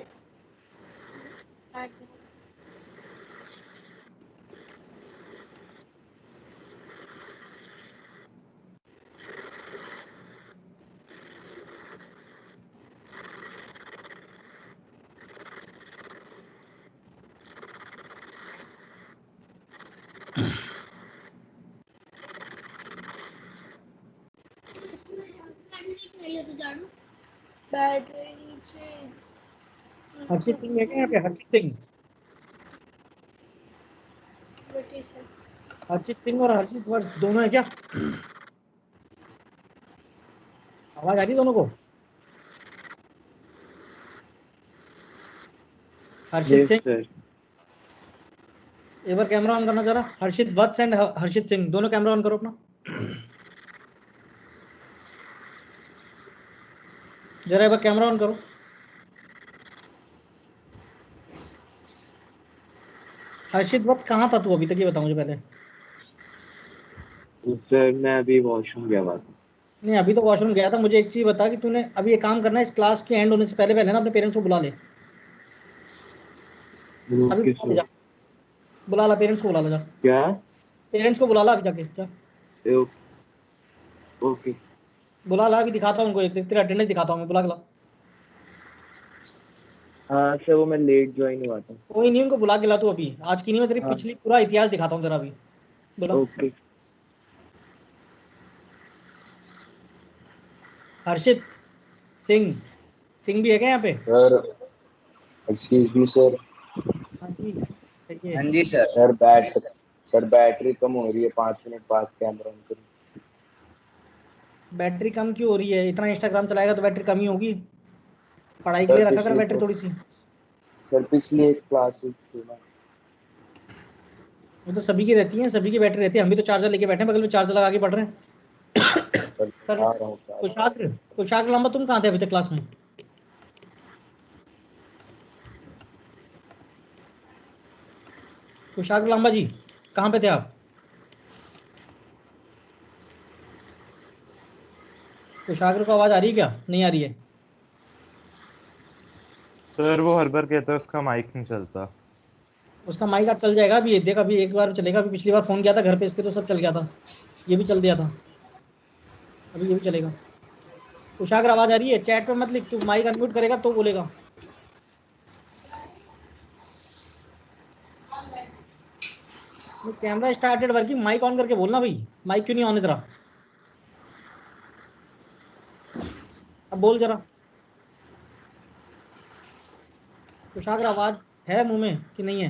बैटरी से हर्षित सिंह है क्या यहाँ पे? हर्षित सिंह, बैटरी से हर्षित सिंह और हर्षित वर्ष दोनों है क्या? आवाज आ रही है दोनों को? हर्षित यस सिंह, सर। एक बार कैमरा ऑन करना जरा। हर्षित वत्स एंड हर्षित सिंह दोनों कैमरा ऑन करो अपना। जरा एक बार कैमरा ऑन करो। हर्षित वत्स कहाँ था तू अभी तक, ये बता मुझे पहले। सर मैं अभी वॉशरूम गया था। नहीं अभी तो वॉशरूम गया था। मुझे एक चीज बता कि तूने अभी ये काम करना है, इस क्लास के एंड होने से पहले पहले ना अपने पेरेंट्स को बुला ले। अभी बुला ले जा, बुला ला पेरेंट्स को, बुला ला जा। क्या? पेरेंट्स को बुला ला अभी जाके जा। ओके। बुला ला, अभी दिखाता हूँ उनको, एक तेरा अटेंडेंस दिखाता हूँ मैं, बुला के ला। हाँ सर वो मैं लेट ज्वाइन हुआ था। कोई नहीं, उनको बुला के ला तू अभी। आज की नहीं, मैं तेरी हाँ। पिछली पूरा इतिहास दिखाता हूँ तेरा अभी। बुला। ओके। हर्षित सिंह, सिंह भी है क्या यहाँ पे? Sir excuse me sir. हाँ जी कहिए। हाँ जी सर। सर बैटरी कम हो रही है, 5 मिनट बाद कैमरा ऑन करूँ। बैटरी कम क्यों हो रही है? इतना इंस्टाग्राम चलाएगा तो बैटरी कम ही होगी। पढ़ाई के सर लिए रखा कर पिछली बैटरी थोड़ी सी। सर पिछली एक क्लासेस थी ना। वो तो सभी की रहती है, सभी की बैटरी रहती है। हम भी तो चार्जर लेके बैठे हैं, बगल में चार्जर लगा के पढ़ रहे हैं। सर आ रहा हूँ सर। कुशाग्र, कुशाग्र लंबा, तुम कहाँ थे अभी तक क्लास में? कुशाग्र लंबा जी कहाँ पे थे आप? कुशाग्र को आवाज आ रही है क्या? नहीं आ रही है। सर वो हर बार कहता है उसका माइक नहीं चलता। उसका माइक आज चल जाएगा। अभी ये देख, अभी एक बार चलेगा। अभी पिछली बार फोन किया था घर पे इसके तो सब चल गया था, ये भी चल दिया था, अभी ये भी चलेगा। कुशाग्र आवाज आ रही है? चैट पे मत लिख, तू माइक अनम्यूट करेगा तो बोलेगा। Camera started working, mic on करके बोलना भाई। माइक क्यों नहीं ऑन इधर? अब बोल जरा। कुशाग्र आवाज है मुंह में कि नहीं है?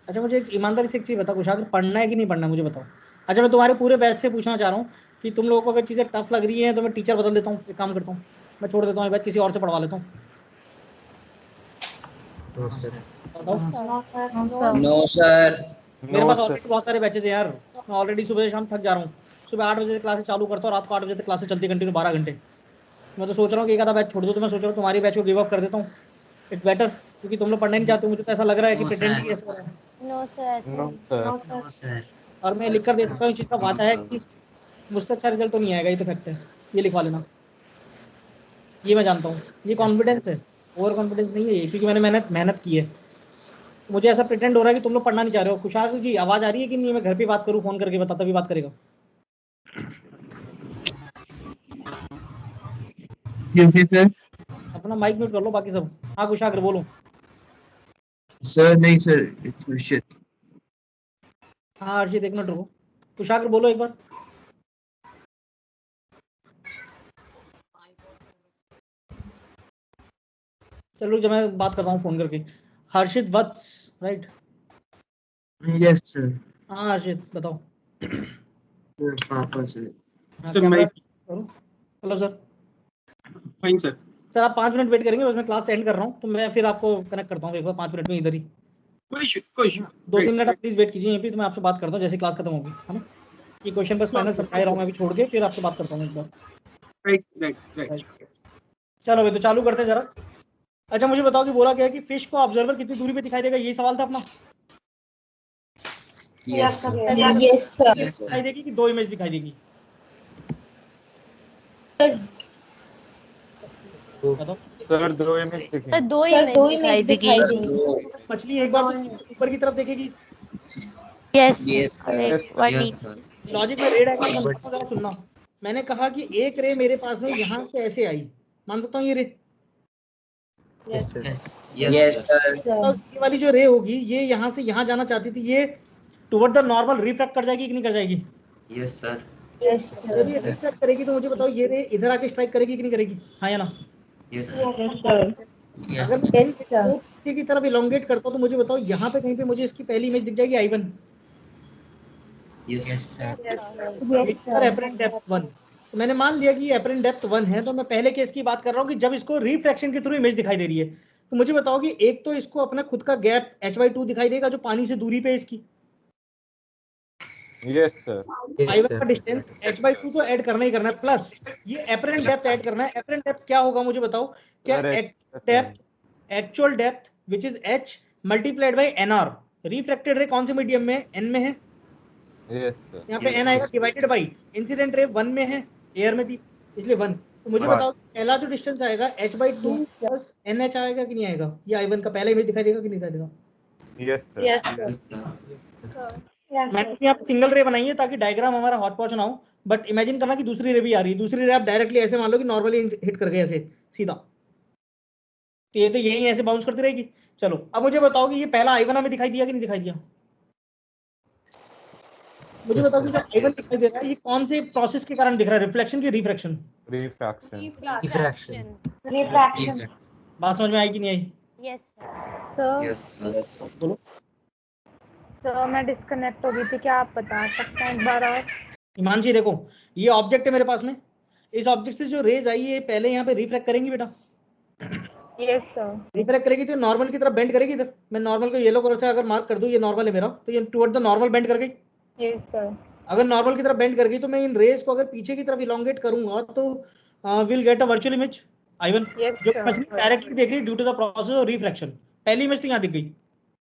अच्छा मुझे एक ईमानदारी से एक चीज बता, कुशाग्र पढ़ना है कि नहीं पढ़ना है मुझे बताओ। अच्छा मैं तुम्हारे पूरे बैच से पूछना चाह रहा हूँ कि तुम लोगों को अगर चीजें टफ लग रही हैं तो मैं टीचर बदल देता हूँ। एक काम करता हूँ, मैं छोड़ देता हूँ ये बैच, किसी और से पढ़वा लेता हूँ। बताओ। No sir. मेरे नो पास सर। ऑलरेडी बहुत सारे बैचेज हैं यार। मैं ऑलरेडी सुबह से शाम थक जा रहा हूँ। सुबह 8 बजे से क्लासेस चालू करता हूँ, रात को 8 बजे तक क्लासेस चलती कंटिन्यू 12 घंटे। मैं तो सोच रहा हूँ कि एक आधा बैच छोड़ दो, तो मैं सोच रहा हूँ तुम्हारी बैच को गिव अप कर देता हूँ। इट्स बेटर, क्योंकि तुम लोग पढ़ना नहीं चाहते हो। मुझे तो ऐसा लग रहा है कि नो प्रिटेंड सर। ही ऐसा हो रहा है। No sir no sir. No sir. और मैं लिख कर दे सकता हूँ, इस चीज़ का वादा है कि मुझसे अच्छा रिजल्ट तो नहीं आएगा, ये तो फैक्ट है। ये लिखवा लेना, ये मैं जानता हूँ। ये कॉन्फिडेंस है, ओवर कॉन्फिडेंस नहीं है ये, क्योंकि मैंने मेहनत की है। मुझे ऐसा प्रिटेंड हो रहा है कि तुम लोग पढ़ना नहीं चाह रहे हो। कुशाग्र जी आवाज आ रही है कि नहीं? मैं घर पे बात करूँ, फोन करके बता, तभी बात करेगा। सर। अपना माइक म्यूट कर लो बाकी सब। हाँ कुशाग्र बोलो। सर नहीं सर, इट्स हर्षित। हाँ अर्षित एक मिनट रुको। कुशाग्र बोलो एक बार। चलो जब मैं बात करता हूँ फोन करके। हर्षित वत्स राइट? Yes sir. हाँ हर्षित बताओ। पापा सर। हाँ सर कैमरा मैं करो। Hello sir. Fine sir. Sir आप 5 मिनट वेट करेंगे, बस मैं क्लास एंड कर रहा हूँ, तो मैं फिर आपको कनेक्ट करता हूँ एक बार 5 मिनट में इधर ही। कोई इशू 2-3 मिनट आप प्लीज वेट कीजिए यहीं पे, तो मैं आपसे बात करता हूँ जैसे क्लास खत्म होगी, है ना? ये क्वेश्चन बस फाइनल समझा रहा हूँ मैं अभी छोड़ के, फिर आपसे बात करता हूँ एक बार। राइट। चलो भाई तो चालू करते हैं जरा। अच्छा मुझे बताओ कि बोला गया है कि फिश को ऑब्जर्वर कितनी दूरी पे दिखाई देगा, यही सवाल था अपना। Yes, sir. दिखाई देगी कि 2 इमेज दिखाई देगी? बताओ। सर 2 इमेज दिखेंगे। सर 2 इमेज दिखाई देगी। मछली एक बार तो ऊपर की तरफ देखेगी। यस Yes, और एक sir. व्हाइट Yes, नीचे। sir. लॉजिक में रे डायग्राम बनता है, जरा सुनना। मैंने कहा कि एक रे मेरे पास में यहाँ से ऐसे आई, मान सकता हूँ ये रे? Yes, sir. तो ये वाली जो रे होगी ये यहाँ से यहाँ जाना चाहती थी, ये टुवर्ड द नॉर्मल रिफ्रैक्ट कर जाएगी कि नहीं कर जाएगी? Yes, sir. जब ये रिफ्रैक्ट करेगी तो मुझे बताओ ये रे इधर आके स्ट्राइक करेगी कि नहीं करेगी? हाँ या ना? Yes, sir. अगर मैं पीछे की तरफ इलोंगेट करता हूँ तो मुझे बताओ यहाँ पे कहीं पे मुझे इसकी पहली इमेज दिख जाएगी I1? Yes, sir. Apparent depth 1। तो मैंने मान लिया कि एपरेंट डेप्थ 1 है, तो मैं पहले केस की बात कर रहा हूँ कि जब इसको रिफ्रैक्शन के थ्रू इमेज दिखाई दे रही है, तो मुझे बताओ कि एक तो इसको अपना खुद का गैप h/2 दिखाई देगा जो पानी से दूरी पे है इसकी। Yes sir. I1 का डिस्टेंस h/2 तो ऐड करना ही करना है, प्लस ये एपरेंट डेप्थ ऐड करना है। एपरेंट डेप्थ क्या होगा मुझे बताओ? क्या depth, actual depth which is h multiplied by nr। Refracted रे कौन से मीडियम में? n में है। Yes sir. यहाँ पे n आएगा डिवाइडेड बाई इंसिडेंट रे 1 में है, एयर में थी इसलिए 1। तो मुझे बताओ पहला जो डिस्टेंस आएगा h/2 प्लस nh आएगा कि नहीं आएगा? ये I1 का पहला इमेज दिखाई देगा कि नहीं दिखाई देगा? Yes sir. मैंने यहाँ पे सिंगल रे बनाई है ताकि डायग्राम हमारा हॉट पॉच ना हो, बट इमेजिन करना कि दूसरी रे भी आ रही है। दूसरी रे आप डायरेक्टली ऐसे मान लो कि नॉर्मली हिट कर गए ऐसे सीधा, तो ये तो यही ऐसे बाउंस करती रहेगी। चलो अब मुझे बताओ कि ये पहला I1 हमें दिखाई दिया कि नहीं दिखाई दिया? मुझे बताओ कि जो I1 दिखाई दे रहा है ये कौन से प्रोसेस के कारण दिख रहा है? रिफ्लेक्शन की रिफ्रैक्शन? रिफ्रैक्शन। बात समझ में आई कि नहीं आई? Yes sir. Yes, sir. बोलो। सर मैं डिस्कनेक्ट हो गई थी, क्या आप बता सकते हैं एक बार और? हिमांशी देखो, ये ऑब्जेक्ट है मेरे पास में, इस ऑब्जेक्ट से जो रेज आई है पहले यहाँ पे रिफ्रैक्ट करेंगी बेटा। Yes sir. रिफ्रैक्ट करेगी तो नॉर्मल की तरफ बेंड करेगी इधर। मैं नॉर्मल को येलो कलर से अगर मार्क कर दूं, ये नॉर्मल है मेरा, तो ये टुवर्ड द नॉर्मल बेंड कर गई। Yes sir. अगर नॉर्मल की तरफ बेंड कर गई तो मैं इन रेज को अगर पीछे की तरफ इलोंगेट करूंगा तो will get a virtual image I1 जो मछली डायरेक्टली देख रही due to the process of refraction. पहली इमेज तो यहाँ दिख गई,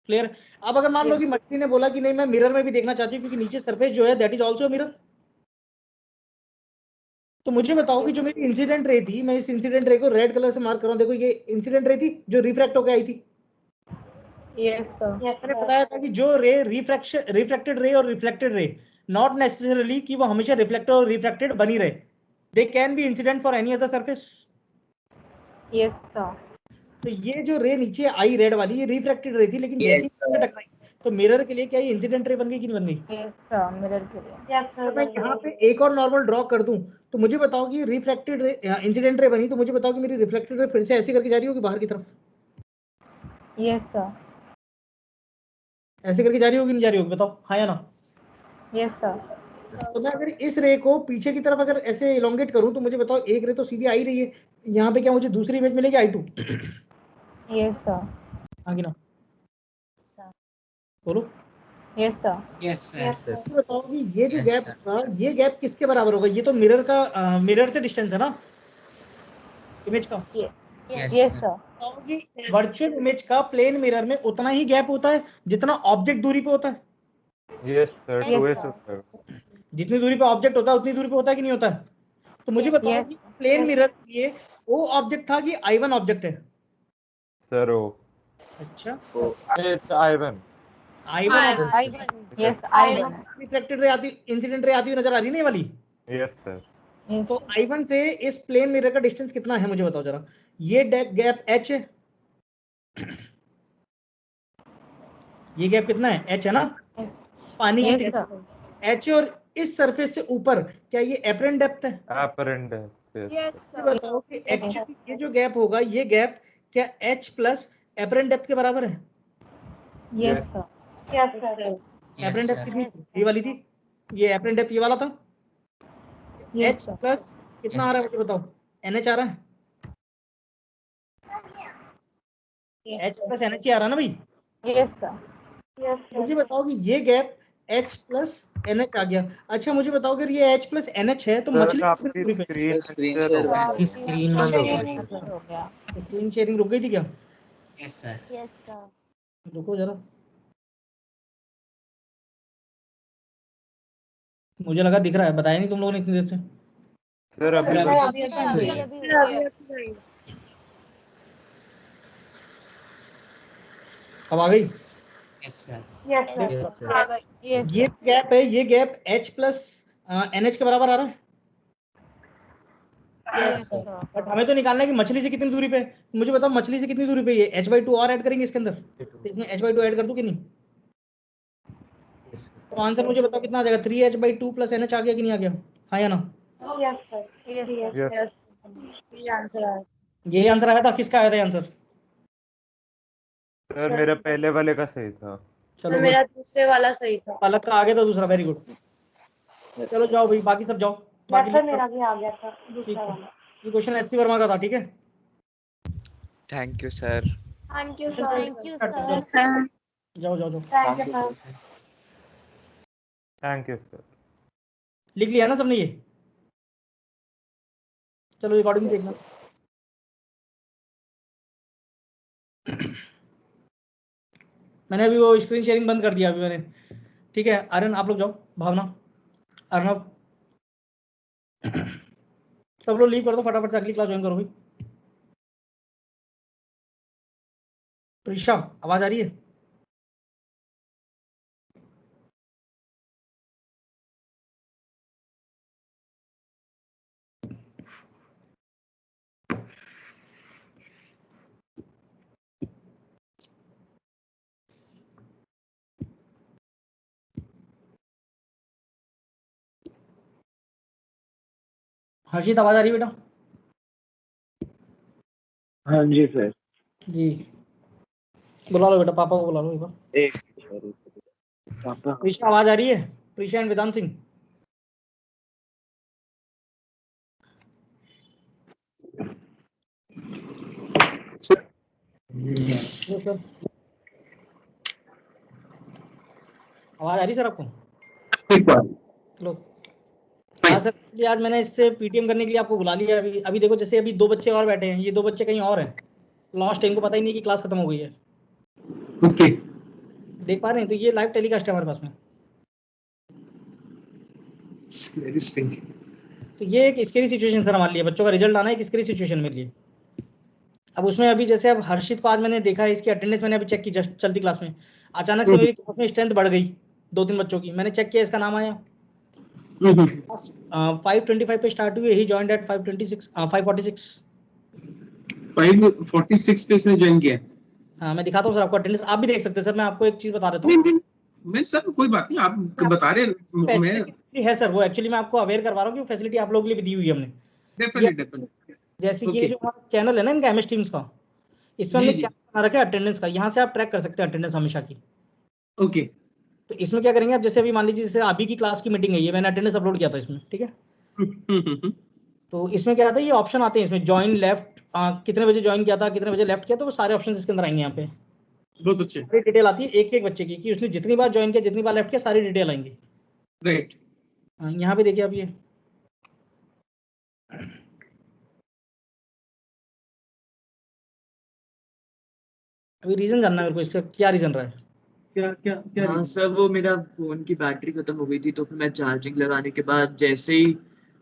क्लियर। अब अगर मान लो कि मछली ने बोला कि नहीं मैं मिरर में भी देखना चाहती हूँ क्योंकि नीचे सरफेस जो है दैट इज ऑल्सो मिरर, तो मुझे बताओ कि जो मेरी इंसिडेंट रे थी, मैं इस इंसिडेंट रे को रेड कलर से मार्क कर रहा हूँ। देखो ये इंसिडेंट रे थी जो रिफ्रैक्ट होकर आई थी। Yes sir. मैंने बताया था कि जो रे रिफ्रैक्टेड रे और रिफ्लेक्टेड रे नॉट नेसेसरली कि वो हमेशा रिफ्लेक्टेड और रिफ्रैक्टेड बनी रहे, they can be incident for any other surface. Yes sir. तो ये जो रे नीचे आई रेड वाली, ये रिफ्रैक्टेड रे थी, लेकिन जैसे ही टकराई तो मिरर के लिए क्या ये इंसिडेंट रे बन गई कि नहीं बन गई? यस सर, मिरर के लिए। तो मैं यहाँ पे एक और नॉर्मल ड्रॉ कर दूं तो मुझे बताओ कि रिफ्रैक्टेड रे इंसिडेंट रे बनी, तो मुझे बताओ कि मेरी रिफ्लेक्टेड रे फिर से ऐसे करके जा रही होगी बाहर की तरफ? Yes sir. ऐसे करके जा रही होगी नहीं जा रही होगी? बताओ हाँ या ना? Yes sir. तो मैं अगर इस रे को पीछे की तरफ अगर ऐसे इलोंगेट करूं तो मुझे बताओ एक रे तो सीधी आ ही रही है, यहाँ पे क्या मुझे दूसरी इमेज मिलेगी I2? Yes sir. हाँ कि ना? बोलो। Yes sir. Yes, sir. बताओ कि ये जो गैप होगा ये गैप किसके बराबर होगा? ये तो मिरर का मिरर से डिस्टेंस है ना इमेज का। Yes sir. बताओ कि वर्चुअल इमेज का प्लेन मिरर में उतना ही गैप होता है जितना ऑब्जेक्ट दूरी पे होता है? Yes sir, 2s sir. जितनी दूरी पे ऑब्जेक्ट होता है उतनी दूरी पे होता है कि नहीं होता है? तो मुझे बताओ कि प्लेन मिरर के लिए वो ऑब्जेक्ट था कि I1 ऑब्जेक्ट है? सर ओ। अच्छा it's I1। Yes I1। Reflected ray आती, इंसिडेंट रे आती हुई नजर आ रही है ना ये वाली? Yes sir. तो I1 से इस प्लेन मिरर का डिस्टेंस कितना है मुझे बताओ जरा? ये गैप h है, ये गैप कितना है? h है ना, पानी की h, और इस सरफेस से ऊपर क्या ये एपरेंट डेप्थ है? Apparent depth. यस बताओ कि एक्चुअली ये जो गैप होगा ये गैप क्या h प्लस एपरेंट डेप्थ के बराबर है? Yes sir. एपरेंट डेप्थ कितनी थी? ये वाली थी, ये एपरेंट डेप्थ ये वाला था। h प्लस कितना आ रहा है मुझे बताओ? NH आ रहा है, h प्लस NH ही आ रहा है ना भाई? Yes sir. मुझे बताओ कि ये गैप h प्लस NH आ गया। अच्छा मुझे बताओ अगर ये h प्लस NH है तो मछली आपकी स्क्रीन शेयरिंग रुक गई थी क्या? Yes, sir. Yes sir. रुको जरा। मुझे लगा दिख रहा है, बताया नहीं तुम लोगों ने इतनी देर से। सर अभी अब आ गई। Yes, ये गैप है, ये गैप H प्लस NH के बराबर आ रहा है। yes, sir. बट हमें तो निकालना है कि मछली से कितनी दूरी पे है। मुझे बताओ मछली से कितनी दूरी पे ये H/2 और ऐड करेंगे इसके अंदर, तो इसमें H/2 ऐड कर दूं कि नहीं? तो आंसर मुझे बताओ कितना आ जाएगा, 3H/2 प्लस NH आ गया कि नहीं आ गया? हाँ या ना? Yes, sir. Yes, sir. Yes ये आंसर आया। यही आंसर आया था। किसका आया था आंसर? सर मेरा पहले वाले का सही था। चलो मेरा दूसरे वाला सही था। पलक का आ गया था दूसरा, वेरी गुड। चलो जाओ भाई, बाकी सब जाओ। बाकी सर मेरा भी आ गया था ठीक दूसरा है, वाला। ये क्वेश्चन HC वर्मा का था, ठीक है। Thank you sir. Thank you sir. Thank you, sir. जाओ जाओ जाओ, thank you sir. Thank you sir. लिख लिया ना सबने ये? चलो रिकॉर्डिंग देखना। मैंने अभी वो स्क्रीन शेयरिंग बंद कर दिया अभी मैंने, ठीक है। आर्यन आप लोग जाओ, भावना, अर्णव, सब लोग लीव कर दो फटाफट से, अगली क्लास ज्वाइन करो भाई। प्रीशा आवाज आ रही है? हर्षित आवाज आ रही है बेटा? हाँ जी सर। जी बुला लो बेटा, पापा को बुला लो एक बार। एक पापा प्रीशा आवाज आ रही है? Prisha and Vedant Singh. Hello sir, आवाज आ रही सर आपको? लो हाँ सर, इसलिए आज मैंने इससे PTM करने के लिए आपको बुला लिया। अभी देखो, जैसे अभी 2 बच्चे और बैठे हैं, ये 2 बच्चे कहीं और हैं, लॉस्ट है, इनको पता ही नहीं कि क्लास खत्म हो गई है। ओके देख पा रहे हैं? तो ये लाइव टेलीकास्ट है हमारे पास में। Very strange. तो ये एक स्केरी सिचुएशन सर हमारे लिए, बच्चों का रिजल्ट आना है एक स्केरी सिचुएशन मेरे लिए। अब उसमें अभी जैसे अब हर्षित को आज मैंने देखा है, इसकी अटेंडेंस मैंने अभी चेक की जस्ट चलती क्लास में, अचानक से मेरी क्लास में स्ट्रेंथ बढ़ गई 2-3 बच्चों की। मैंने चेक किया, इसका नाम आया 525 पे स्टार्ट हुई, ही जॉइंड एट 546 546 पे इसने ज्वाइन किया। हाँ मैं दिखाता हूँ सर आपको अटेंडेंस, आप भी देख सकते हैं सर। मैं आपको एक चीज बता देता हूँ, मैं सर कोई बात नहीं, आप बता रहे हैं, मैं है सर वो एक्चुअली मैं आपको अवेयर करवा रहा हूँ कि फैसिलिटी आप लोगों के लिए भी दी हुई है हमने। डेफिनेटली जैसे कि ये जो चैनल है ना इनका MS Teams का, इसमें हमने चैनल बना रखा है अटेंडेंस का, यहाँ से आप ट्रैक कर सकते हैं अटेंडेंस हमेशा की। ओके तो इसमें क्या करेंगे आप, जैसे अभी मान लीजिए जैसे अभी की क्लास की मीटिंग है, ये मैंने अटेंडेंस अपलोड किया था इसमें, ठीक है। तो इसमें क्या आता है, ये ऑप्शन आते हैं इसमें, ज्वाइन लेफ्ट, कितने बजे ज्वाइन किया था, कितने बजे लेफ्ट किया, तो वो सारे ऑप्शन इसके अंदर आएंगे। यहाँ पे बहुत अच्छे सारी डिटेल आती है एक एक बच्चे की, कि उसने जितनी बार ज्वाइन किया, जितनी बार लेफ्ट किया, सारी डिटेल आएंगी। राइट यहाँ पे देखिए आप, ये अभी रीजन जानना है मेरे को, इसका क्या रीजन रहा है? क्या हाँ सर, वो मेरा फोन की बैटरी खत्म हो गई थी, तो फिर मैं चार्जिंग लगाने के बाद जैसे ही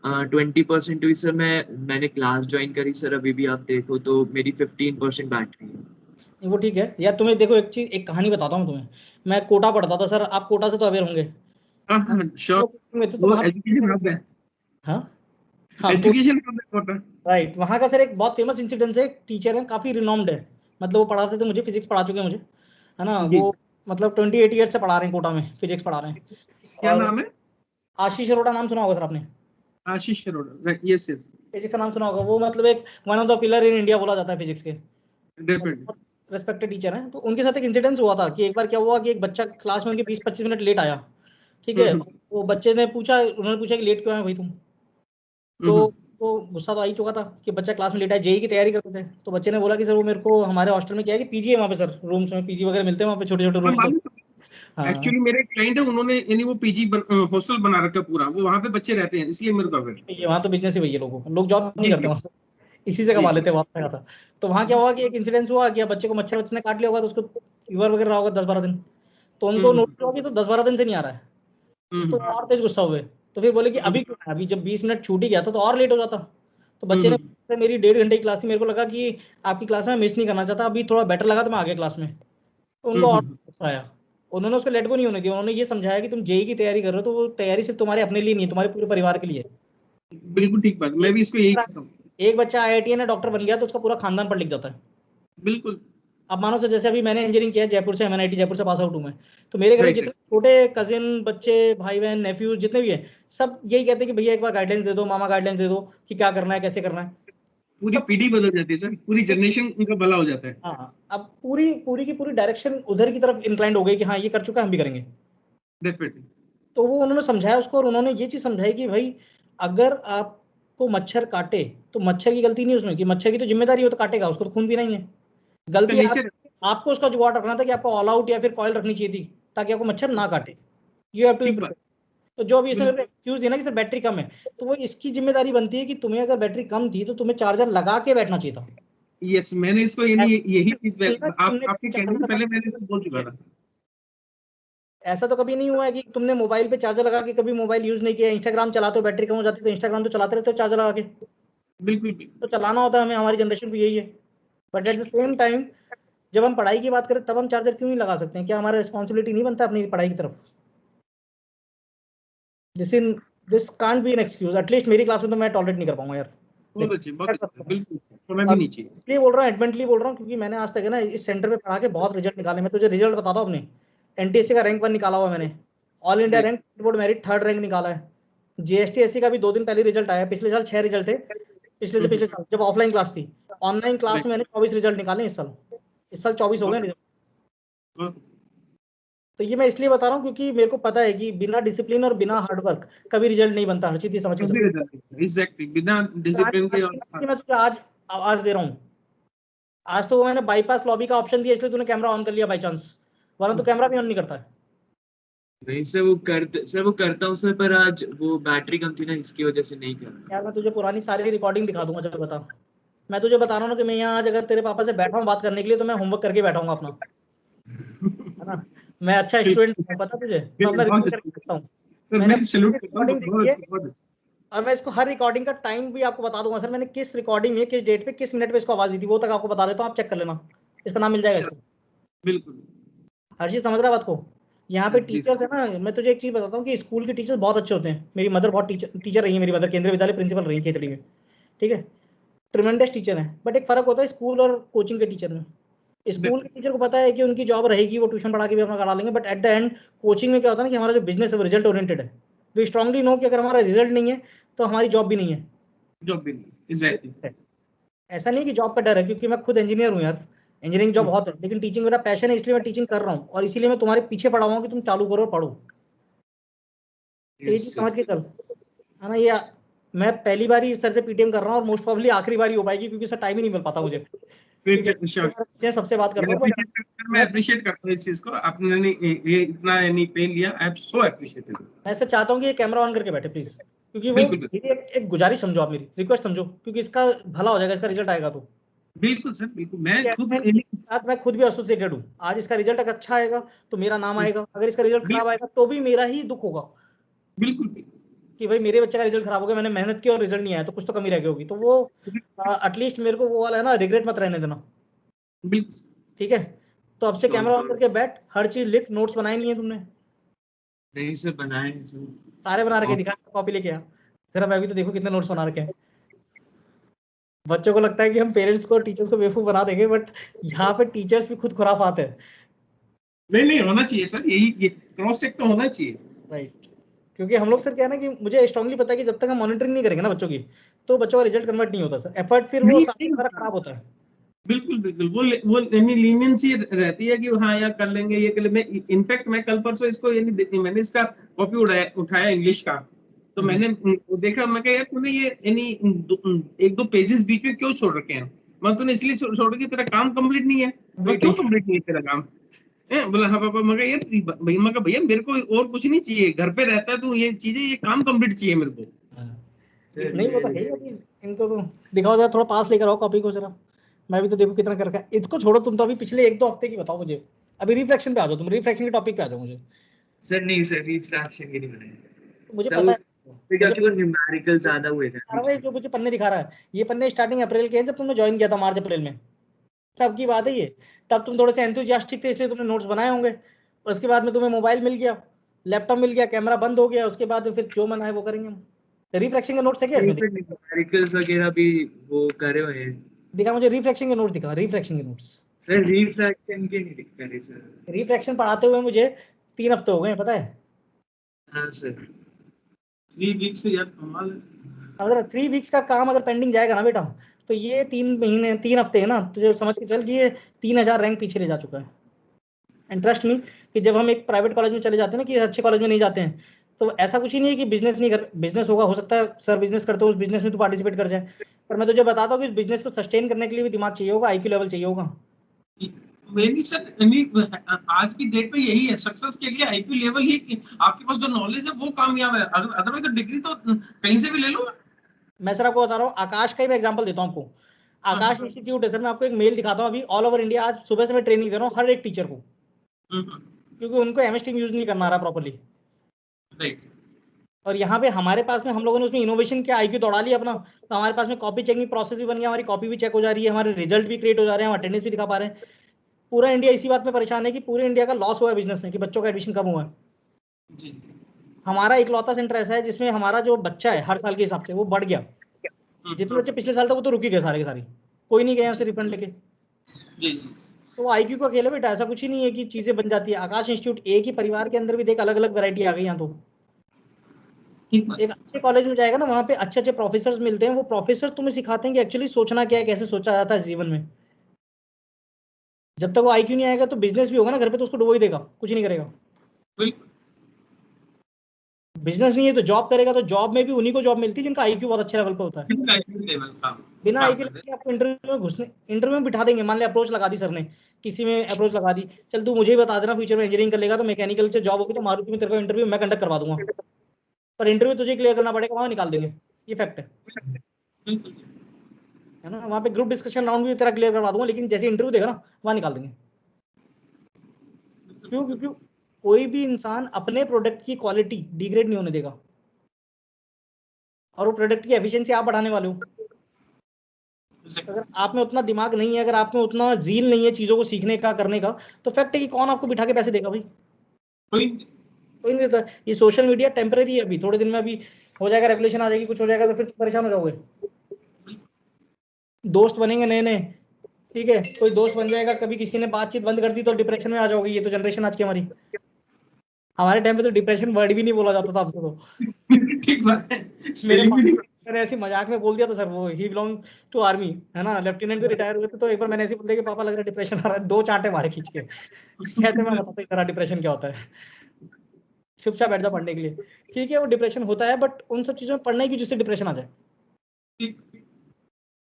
20% हुई सर, मैंने क्लास ज्वाइन करी सर। अभी भी आप देखो तो मेरी 15% बैटरी है। वो ठीक है यार। तुम्हें देखो एक चीज, एक कहानी बताता हूँ तुम्हें। मैं कोटा पढ़ता था सर, आप कोटा से तो अवेयर होंगे। राइट, वहाँ का सर एक बहुत फेमस इंसिडेंट है। एक टीचर है, काफी रिनॉम्ड है, मतलब वो पढ़ाते थे मुझे, फिजिक्स पढ़ा चुके हैं मुझे, है ना। वो मतलब 28 ईयर से पढ़ा रहे हैं कोटा में, फिजिक्स पढ़ा रहे हैं। क्या नाम है? आशीष अरोड़ा, नाम सुना होगा सर आपने? आशीष अरोड़ा, यस यस, फिजिक्स का नाम सुना होगा। वो मतलब एक one of the pillar in India बोला जाता है फिजिक्स के, रेस्पेक्टेड टीचर हैं। तो उनके साथ एक इंसिडेंस हुआ था कि एक बार क्या हुआ कि एक बच्चा क्लास में उनके 20-25 मिनट लेट आया, ठीक है। वो बच्चे ने पूछा, उन्होंने पूछा कि लेट क्यों आए भाई तुम? तो गुस्सा तो आ ही चुका था कि बच्चा क्लास में लेट आया, जेई की तैयारी करते थे। तो बच्चे ने बोला कि सर वो मेरे को, हमारे हॉस्टल में क्या है कि पीजी है वहाँ पे सर, रूम्स में पीजी वगैरह मिलते हैं वहाँ पे, छोटे छोटे रूम। एक्चुअली मेरे क्लाइंट है, उन्होंने यानी वो पीजी हॉस्टल बना रखा है पूरा, वो वहाँ पे बच्चे रहते हैं, इसलिए मेरे को वहाँ तो बिजनेस ही वही है, लोग जॉब नहीं करते वहाँ, इसी से कमा लेते हैं वहाँ था। तो वहाँ क्या हुआ कि एक इंसिडेंस हुआ कि बच्चे को मच्छर ने काट लिया होगा, तो उसको फीवर वगैरह रहा होगा 10-12 दिन। तो उनको नोटिस हुआ कि तो 10-12 दिन से नहीं आ रहा है, तो और तेज गुस्सा हुए। तो फिर बोले कि अभी जब 20 मिनट छूट ही गया था तो और लेट हो जाता। तो बच्चे ने मेरी 1.5 घंटे की क्लास थी, मेरे को लगा कि आपकी क्लास में मिस नहीं करना चाहता, अभी थोड़ा बेटर लगा तो मैं आ गया क्लास में। तो उनको और गुस्सा आया, उन्होंने उसको लेट को नहीं होने दिया। उन्होंने ये समझाया कि तुम जेई की तैयारी कर रहे हो तो वो तैयारी सिर्फ तुम्हारे अपने लिए नहीं है, तुम्हारे पूरे परिवार के लिए। बिल्कुल ठीक बात, मैं भी इसको यही कहता हूँ। एक बच्चा IIT में डॉक्टर बन गया तो उसका पूरा खानदान पढ़ लिख जाता है। बिल्कुल। अब मानो तो जैसे अभी मैंने इंजीनियरिंग किया जयपुर से, MNIT जयपुर से पास आउट हूँ मैं, तो मेरे घर में जितने छोटे कजिन बच्चे, भाई बहन, नेफ्यूज जितने भी हैं, सब यही कहते हैं कि भैया एक बार गाइडलाइंस दे दो, मामा गाइडलाइंस दे दो कि क्या करना है, कैसे करना है। पूरी पीढ़ी बदल जाती है सर, पूरी जनरेशन उनका भला हो जाता है। हाँ, अब पूरी की पूरी डायरेक्शन उधर की तरफ इंक्लाइंड हो गई कि हाँ ये कर चुका है, हम भी करेंगे। डेफिनेटली। तो वो उन्होंने समझाया उसको, और उन्होंने ये चीज समझाई कि भाई अगर आपको मच्छर काटे तो मच्छर की गलती नहीं उसमें, कि मच्छर की तो जिम्मेदारी हो तो काटेगा, उसको तो खून पीना ही है। गलती आपको उसका जुगाड़ रखना था कि आपको ऑल आउट या फिर कॉइल रखनी चाहिए थी ताकि आपको मच्छर ना काटे। You have to. तो जो अभी इसने एक्सक्यूज दिया ना कि सर बैटरी कम है, तो वो इसकी जिम्मेदारी बनती है कि तुम्हें अगर बैटरी कम थी तो तुम्हें चार्जर लगा के बैठना चाहिए था। यस, मैंने इसको यही चीज आपके कहने से पहले मैंने इसको बोल चुका था। ऐसा तो कभी नहीं हुआ है कि तुमने मोबाइल पे चार्जर लगा के कभी मोबाइल यूज नहीं किया, इंस्टाग्राम चलाते हो बैटरी कम हो जाती है तो इंस्टाग्राम तो चलाते रहते हो चार्जर लगा के। बिल्कुल तो चलाना होता है हमें, हमारी जनरेशन को यही है। But at the same time जब हम पढ़ाई की बात करें तब हम चार्जर क्यों नहीं लगा सकते हैं? क्या हमारा रिस्पॉन्सिबिलिटी नहीं बनता अपनी पढ़ाई की तरफ? This can't be an excuse. At least मेरी क्लास में तो मैं टॉलरेट नहीं कर पाऊंगा यार। इसलिए बोल रहा हूँ, एडमेंटली बोल रहा हूँ, क्योंकि मैंने आज तक है ना इस सेंटर पे पढ़ा के बहुत रिजल्ट निकाले। मैं तुझे रिजल्ट बताता हूँ अपने। NTSC का रैंक 1 निकाला हुआ मैंने, all India rank board merit 3rd rank निकाला है। GST-SC का भी 2 दिन पहले रिजल्ट आया। पिछले साल 6 रिजल्ट थे, पिछले से पिछले साल जब ऑफलाइन क्लास थी। ऑनलाइन क्लास में मैंने 24 रिजल्ट निकाले इस साल 24 हो गए रिजल्ट। तो ये मैं इसलिए बता रहा हूँ क्योंकि मेरे को पता है कि बिना डिसिप्लिन और बिना हार्डवर्क कभी रिजल्ट नहीं बनता। हर चीज समझ के एग्जैक्टली, बिना डिसिप्लिन के। मैं तुझे आज आवाज दे रहा हूँ, आज तो मैंने बाईपास लॉबी का ऑप्शन दिया इसलिए तूने कैमरा ऑन कर लिया बाय चांस, वरना तो कैमरा भी ऑन नहीं करता है। नहीं सर, वो करता हूँ सर, पर आज वो बैटरी कम थी ना, इसकी वजह से नहीं कर। यार मैं तुझे पुरानी सारी रिकॉर्डिंग दिखा दूंगा। चल बता, मैं तुझे बता रहा हूँ ना कि मैं यहाँ आज अगर तेरे पापा से बैठा हूँ बात करने के लिए तो मैं होमवर्क करके बैठाऊंगा अपना, है ना। मैं अच्छा स्टूडेंट हूँ, पता तुझे, मैं अपना रिकॉर्ड करके बैठता हूँ। और मैं इसको हर रिकॉर्डिंग का टाइम भी आपको बता दूंगा सर, मैंने किस रिकॉर्डिंग में किस डेट पे किस मिनट पे इसको आवाज दी थी, वो तक आपको बता देता हूँ, आप चेक कर लेना, इसका नाम मिल जाएगा इसको। बिल्कुल, हर चीज समझ रहा है बात को। यहाँ पे टीचर्स है ना, मैं तुझे एक चीज बताता हूँ कि स्कूल के टीचर्स बहुत अच्छे होते हैं। मेरी मदर बहुत टीचर रही है, मेरी मदर केंद्रीय विद्यालय प्रिंसिपल रही है खेतड़ी में, ठीक है, ट्रिमेंडस टीचर है। बट एक फर्क होता है स्कूल और कोचिंग के टीचर में। स्कूल के टीचर को पता है कि उनकी जॉब रहेगी, वो ट्यूशन पढ़ा के भी अपना करा लेंगे, but at the end coaching में क्या होता है ना कि हमारा जो बिजनेस है वो रिजल्ट ओरिएंटेड है। वी स्ट्रांगली नो कि अगर हमारा रिजल्ट नहीं है तो हमारी जॉब भी नहीं है। जॉब भी नहीं, एग्जैक्टली। ऐसा नहीं कि जॉब का डर है, क्योंकि मैं खुद इंजीनियर हूँ यार, इंजीनियरिंग जॉब बहुत है, लेकिन टीचिंग मेरा पैशन है, इसलिए मैं टीचिंग कर रहा हूँ और इसीलिए मैं तुम्हारे पीछे पड़ा हुआ हूँ कि तुम चालू करो और पढ़ो। तेजी समझ के चल, है ना। ये मैं पहली बार ही सर से PTM कर रहा हूँ और मोस्ट प्रोबेबली आखिरी बार ही हो पाएगी, क्योंकि सर टाइम ही नहीं मिल पाता मुझे। सबसे बात करता हूँ, मैं अप्रिशिएट करता हूँ इस चीज को, आपने ये इतना पेन लिया, आई एम सो अप्रिशिएटेड। मैं ऐसे चाहता हूँ कि ये कैमरा ऑन करके बैठे प्लीज, क्योंकि वो एक गुजारिश समझो आप, मेरी रिक्वेस्ट समझो, क्योंकि इसका भला हो जाएगा, इसका रिजल्ट आएगा तो। बिल्कुल सर, बिल्कुल। मैं खुद भी एसोसिएटेड हूँ। आज इसका रिजल्ट अगर अच्छा आएगा तो मेरा नाम आएगा, अगर इसका रिजल्ट खराब आएगा तो भी मेरा ही दुख होगा। बिल्कुल कि भाई मेरे बच्चे का रिजल्ट खराब हो गया, मैंने मेहनत की और रिजल्ट नहीं आया, तो कुछ तो कमी रह गई होगी। तो वो एटलीस्ट मेरे को वो वाला है ना, रिग्रेट मत रहने देना, ठीक है। तो अब से कैमरा ऑन करके बैठ, हर चीज लिख। नोट्स बनाए नहीं है तुमने? नहीं सर, बनाए हैं सर, सारे बना रखे, दिखा, कॉपी लेके आ जरा, मैं भी तो देखो कितने नोट्स बना रखे हैं। बच्चों को लगता है कि हम पेरेंट्स को और टीचर्स को बेवकूफ बना देंगे, बट यहाँ पे टीचर्स भी खुद खुराफात है। नहीं होना चाहिए सर, ये क्रॉस चेक तो होना चाहिए, राइट। क्योंकि हम लोग सर क्या है ना कि मुझे स्ट्रांगली पता है कि जब तक हम मॉनिटरिंग नहीं करेंगे ना बच्चों की, तो बच्चों का रिजल्ट कन्वर्ट नहीं होता सर। एफर्ट फिर वो सारा खराब होता है। बिल्कुल। वो लीनियंसी रहती है कि हाँ यार कर लेंगे, ये कर लेंगे। इनफैक्ट मैं कल परसों इसको मैंने इसका कॉपी उठाया इंग्लिश का, तो मैंने देखा, मैं कहा यार तूने ये 1-2 पेजेस बीच में क्यों छोड़ रखे हैं? मैं तूने इसलिए छोड़ रखे, तेरा काम कंप्लीट नहीं है। क्यों कंप्लीट नहीं है तेरा काम? बोला हाँ पापा। मैं यार भैया मेरे को और कुछ नहीं चाहिए, घर पे रहता है तू, ये चीजें, ये काम कंप्लीट चाहिए मेरे को। नहीं वो तो है, इनको तो दिखाओ जरा, थोड़ा पास लेकर आओ कॉपी को जरा, मैं भी तो देखो कितना कर रखा है। इसको छोड़ो, तुम तो अभी पिछले 1-2 हफ्ते की बताओ मुझे। अभी रिफ्रैक्शन पे आ जाओ, तुम रिफ्रैक्शन के टॉपिक पे आ जाओ मुझे। सर नहीं सर, रिफ्रैक्शन के नहीं बनाए मुझे पता है क्योंकि वो न्यूमेरिकल ज्यादा हुए थे। भाई जो मुझे पन्ने दिखा रहा है, ये पन्ने स्टार्टिंग अप्रैल के हैं, जब तुमने ज्वाइन किया था मार्च अप्रैल में, तब की बात है ये। तब तुम थोड़े से एंथुसियास्टिक थे, इसलिए तुमने नोट्स बनाए होंगे। उसके बाद में तुम्हें मोबाइल मिल गया, लैपटॉप मिल गया, कैमरा बंद हो गया, उसके बाद फिर जो मन आए वो करेंगे हम। रिफ्रैक्शन के नोट्स है क्या इसमें? न्यूमेरिकल्स वगैरह भी वो करे हुए हैं। दिखा मुझे रिफ्रैक्शन के नोट्स, दिखा रिफ्रैक्शन के नोट्स। रिफ्रैक्शन के नहीं दिख रहे सर। रिफ्रैक्शन पढ़ाते हुए मुझे 3 हफ्ते हो गए, पता है? हाँ सर। 3 वीक से यार कमाल है। अगर 3 वीक्स का काम अगर पेंडिंग जाएगा ना बेटा, तो ये 3 महीने 3 हफ्ते है ना, तुझे समझ के चल कि ये 3000 रैंक पीछे ले जा चुका है। एंड ट्रस्ट मी कि जब हम एक प्राइवेट कॉलेज में चले जाते हैं ना, कि अच्छे कॉलेज में नहीं जाते हैं, तो ऐसा कुछ ही नहीं है कि बिजनेस नहीं कर, बिजनेस होगा, हो सकता है सर बिजनेस करते हो, उस बिजनेस में तो पार्टिसिपेट कर जाए, पर मैं तुझे बताता हूँ कि बिजनेस को सस्टेन करने के लिए भी दिमाग चाहिए होगा, IQ लेवल चाहिए होगा। मेरी सर आज की डेट पे यही है, सक्सेस के लिए IQ लेवल ही, आपके पास जो नॉलेज है वो कामयाब है, अदरवाइज तो डिग्री तो कहीं से भी ले लो। मैं सर आपको बता रहा हूँ, आकाश का ही मैं एग्जांपल देता हूँ आपको। आकाश इंस्टीट्यूट है सर, मैं आपको एक मेल दिखाता हूँ अभी, ऑल ओवर इंडिया आज सुबह से मैं ट्रेनिंग दे रहा हूँ हर एक टीचर को, क्योंकि उनको MS Team यूज नहीं करना आ रहा प्रॉपर्ली। और यहाँ पे हमारे पास में हम लोगों ने उसमें इनोवेशन किया, IQ दौड़ा लिया अपना, तो हमारे पास में कॉपी चेकिंग प्रोसेस भी बन गया, हमारी कॉपी भी चेक हो जा रही है, हमारे रिजल्ट भी क्रिएट हो जा रहे हैं, हम अटेंडेंस भी दिखा पा रहे हैं। पूरा इंडिया इसी बात में परेशान है कि पूरे इंडिया का लॉस हुआ है बिजनेस में, कि बच्चों का एडमिशन कम हुआ है। हमारा इकलौता सेंटर ऐसा है जिसमें हमारा जो बच्चा है हर साल के हिसाब से वो बढ़ गया। जितने बच्चे पिछले साल था वो तो रुक ही गए सारे के सारे, कोई नहीं गया यहाँ से रिफंड लेके। तो IQ का खेल है बेटा, ऐसा कुछ ही नहीं है कि चीजें बन जाती है। आकाश इंस्टीट्यूट एक ही परिवार के अंदर भी देख अलग अलग वैरायटी आ गई यहाँ। तो एक अच्छे कॉलेज में जाएगा ना, वहाँ पे अच्छे अच्छे प्रोफेसर मिलते हैं, वो प्रोफेसर तुम्हें सिखाते हैं कि एक्चुअली सोचना क्या है, कैसे सोचा जाता है जीवन में। जब तक वो IQ नहीं आएगा तो बिजनेस भी होगा ना घर पे तो उसको डुबो ही देगा, कुछ नहीं करेगा। बिजनेस नहीं है तो जॉब करेगा, तो जॉब में भी उन्हीं को जॉब मिलती है जिनका IQ बहुत अच्छे लेवल पे होता है। बिना IQ लेवल के आपको इंटरव्यू में घुसने, इंटरव्यू में बिठा देंगे। मान ले अप्रोच लगा दी सर ने, किसी में अप्रोच लगा दी, चल तू मुझे ही बता देना फ्यूचर में इंजीनियरिंग कर लेगा तो मैकेनिकल से जॉब होगी, तो मारुति में तेरे को इंटरव्यू मैं कंडक्ट करवा दूंगा, पर इंटरव्यू तुझे क्लियर करना पड़ेगा, वहां निकाल देंगे। ये फैक्ट है ना। वहाँ पे ग्रुप डिस्कशन राउंड भी तेरा क्लियर करवा दूंगा, लेकिन जैसे इंटरव्यू देगा ना वहां निकाल देंगे। क्यों? क्योंकि कोई भी इंसान अपने प्रोडक्ट की क्वालिटी डिग्रेड नहीं होने देगा, और वो प्रोडक्ट की एफिशिएंसी आप बढ़ाने वाले हो। अगर आप में उतना दिमाग नहीं है, अगर आप में उतना जील नहीं है चीजों को सीखने का, करने का, तो फैक्ट है कि कौन आपको बिठा के पैसे देगा भाई? कोई नहीं देता। ये सोशल मीडिया टेम्परेरी है, अभी थोड़े दिन में अभी हो जाएगा, रेगुलेशन आ जाएगी, कुछ हो जाएगा तो फिर परेशान हो जाओगे। दोस्त बनेंगे नए नए, ठीक है, कोई दोस्त बन जाएगा, कभी किसी ने बातचीत बंद कर दी तो डिप्रेशन में आ जाओगे। ये तो जनरेशन आज की हमारी। हमारे टाइम पे तो डिप्रेशन वर्ड भी नहीं बोला जाता था हमसे तो। ठीक बात है। मैंने ऐसी मजाक में बोल दिया था सर, वो ही बिलोंग टू आर्मी है ना, लेफ्टिनेंट से रिटायर हुए थे, तो एक बार मैंने ऐसे बोल दिया कि पापा लग रहा है डिप्रेशन आ रहा है, 2 चांटे मारे खींच के। कहते मैं बताता हूँ तेरा डिप्रेशन क्या होता है, चुपचाप बैठ जा पढ़ने के लिए। ठीक है वो डिप्रेशन होता है, बट उन सब चीजों में पढ़ना ही क्यों जिससे डिप्रेशन आ जाए?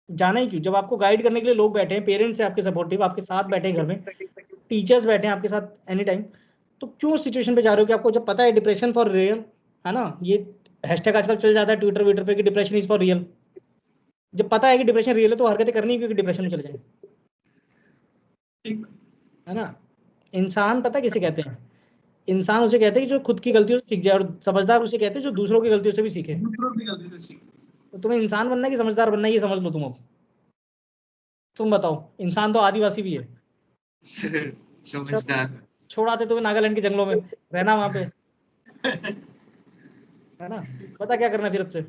जाना ही क्यों? जब आपको गाइड करने के लिए लोग बैठे हैं, पेरेंट्स है आपके सपोर्टिव, आपके साथ बैठे हैं घर में, टीचर्स बैठे हैं आपके साथ एनी टाइम, तो क्यों उस सिचुएशन पे जा रहे हो कि आपको जब पता है डिप्रेशन फॉर रियल है ना, ये हैशटैग आजकल चल जाता है ट्विटर पे कि डिप्रेशन इज फॉर रियल। जब पता है कि डिप्रेशन रियल है तो हरकतें करनी है क्योंकि डिप्रेशन में चले जाए, है ना। इंसान पता किसे कहते हैं? इंसान उसे कहते हैं जो खुद की गलतियों से सीख जाए, और समझदार उसे कहते हैं जो दूसरों की गलतियों से भी सीखे। तो तुम्हें इंसान बनना है कि समझदार बनना है, ये समझ लो तुम। अब तुम बताओ, इंसान तो आदिवासी भी है। समझदार छोड़ाते तुम्हें नागालैंड के जंगलों में रहना, वहां पे है ना। पता क्या करना फिर? अब से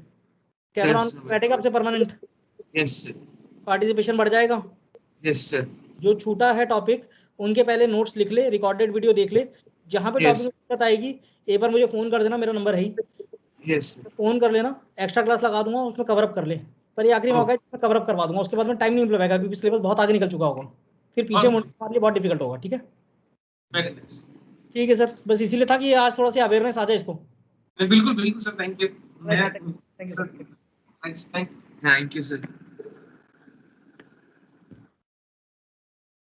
कैमरा ऑन बैठेगा, अब से परमानेंट। Yes sir. पार्टिसिपेशन बढ़ जाएगा। Yes sir. जो छूटा है टॉपिक उनके पहले नोट्स लिख ले, रिकॉर्डेड वीडियो देख ले, जहां पे टॉपिक में दिक्कत आएगी एक बार मुझे फोन कर देना, मेरा नंबर है ही। यस फोन कर लेना, एक्स्ट्रा क्लास लगा दूंगा, उसमें कवर अप कर ले। पर ये आखिरी मौका है जिसमें कवर अप करवा दूंगा, उसके बाद में टाइम नहीं मिल पाएगा क्योंकि सिलेबस बहुत आगे निकल चुका होगा, फिर पीछे मुड़ने के लिए बहुत डिफिकल्ट होगा। ठीक है, ठीक है सर, बस इसीलिए था कि आज थोड़ा सा अवेयरनेस आ जाए इसको। बिल्कुल बिल्कुल sir, thank you. Thank you sir. Thank you sir.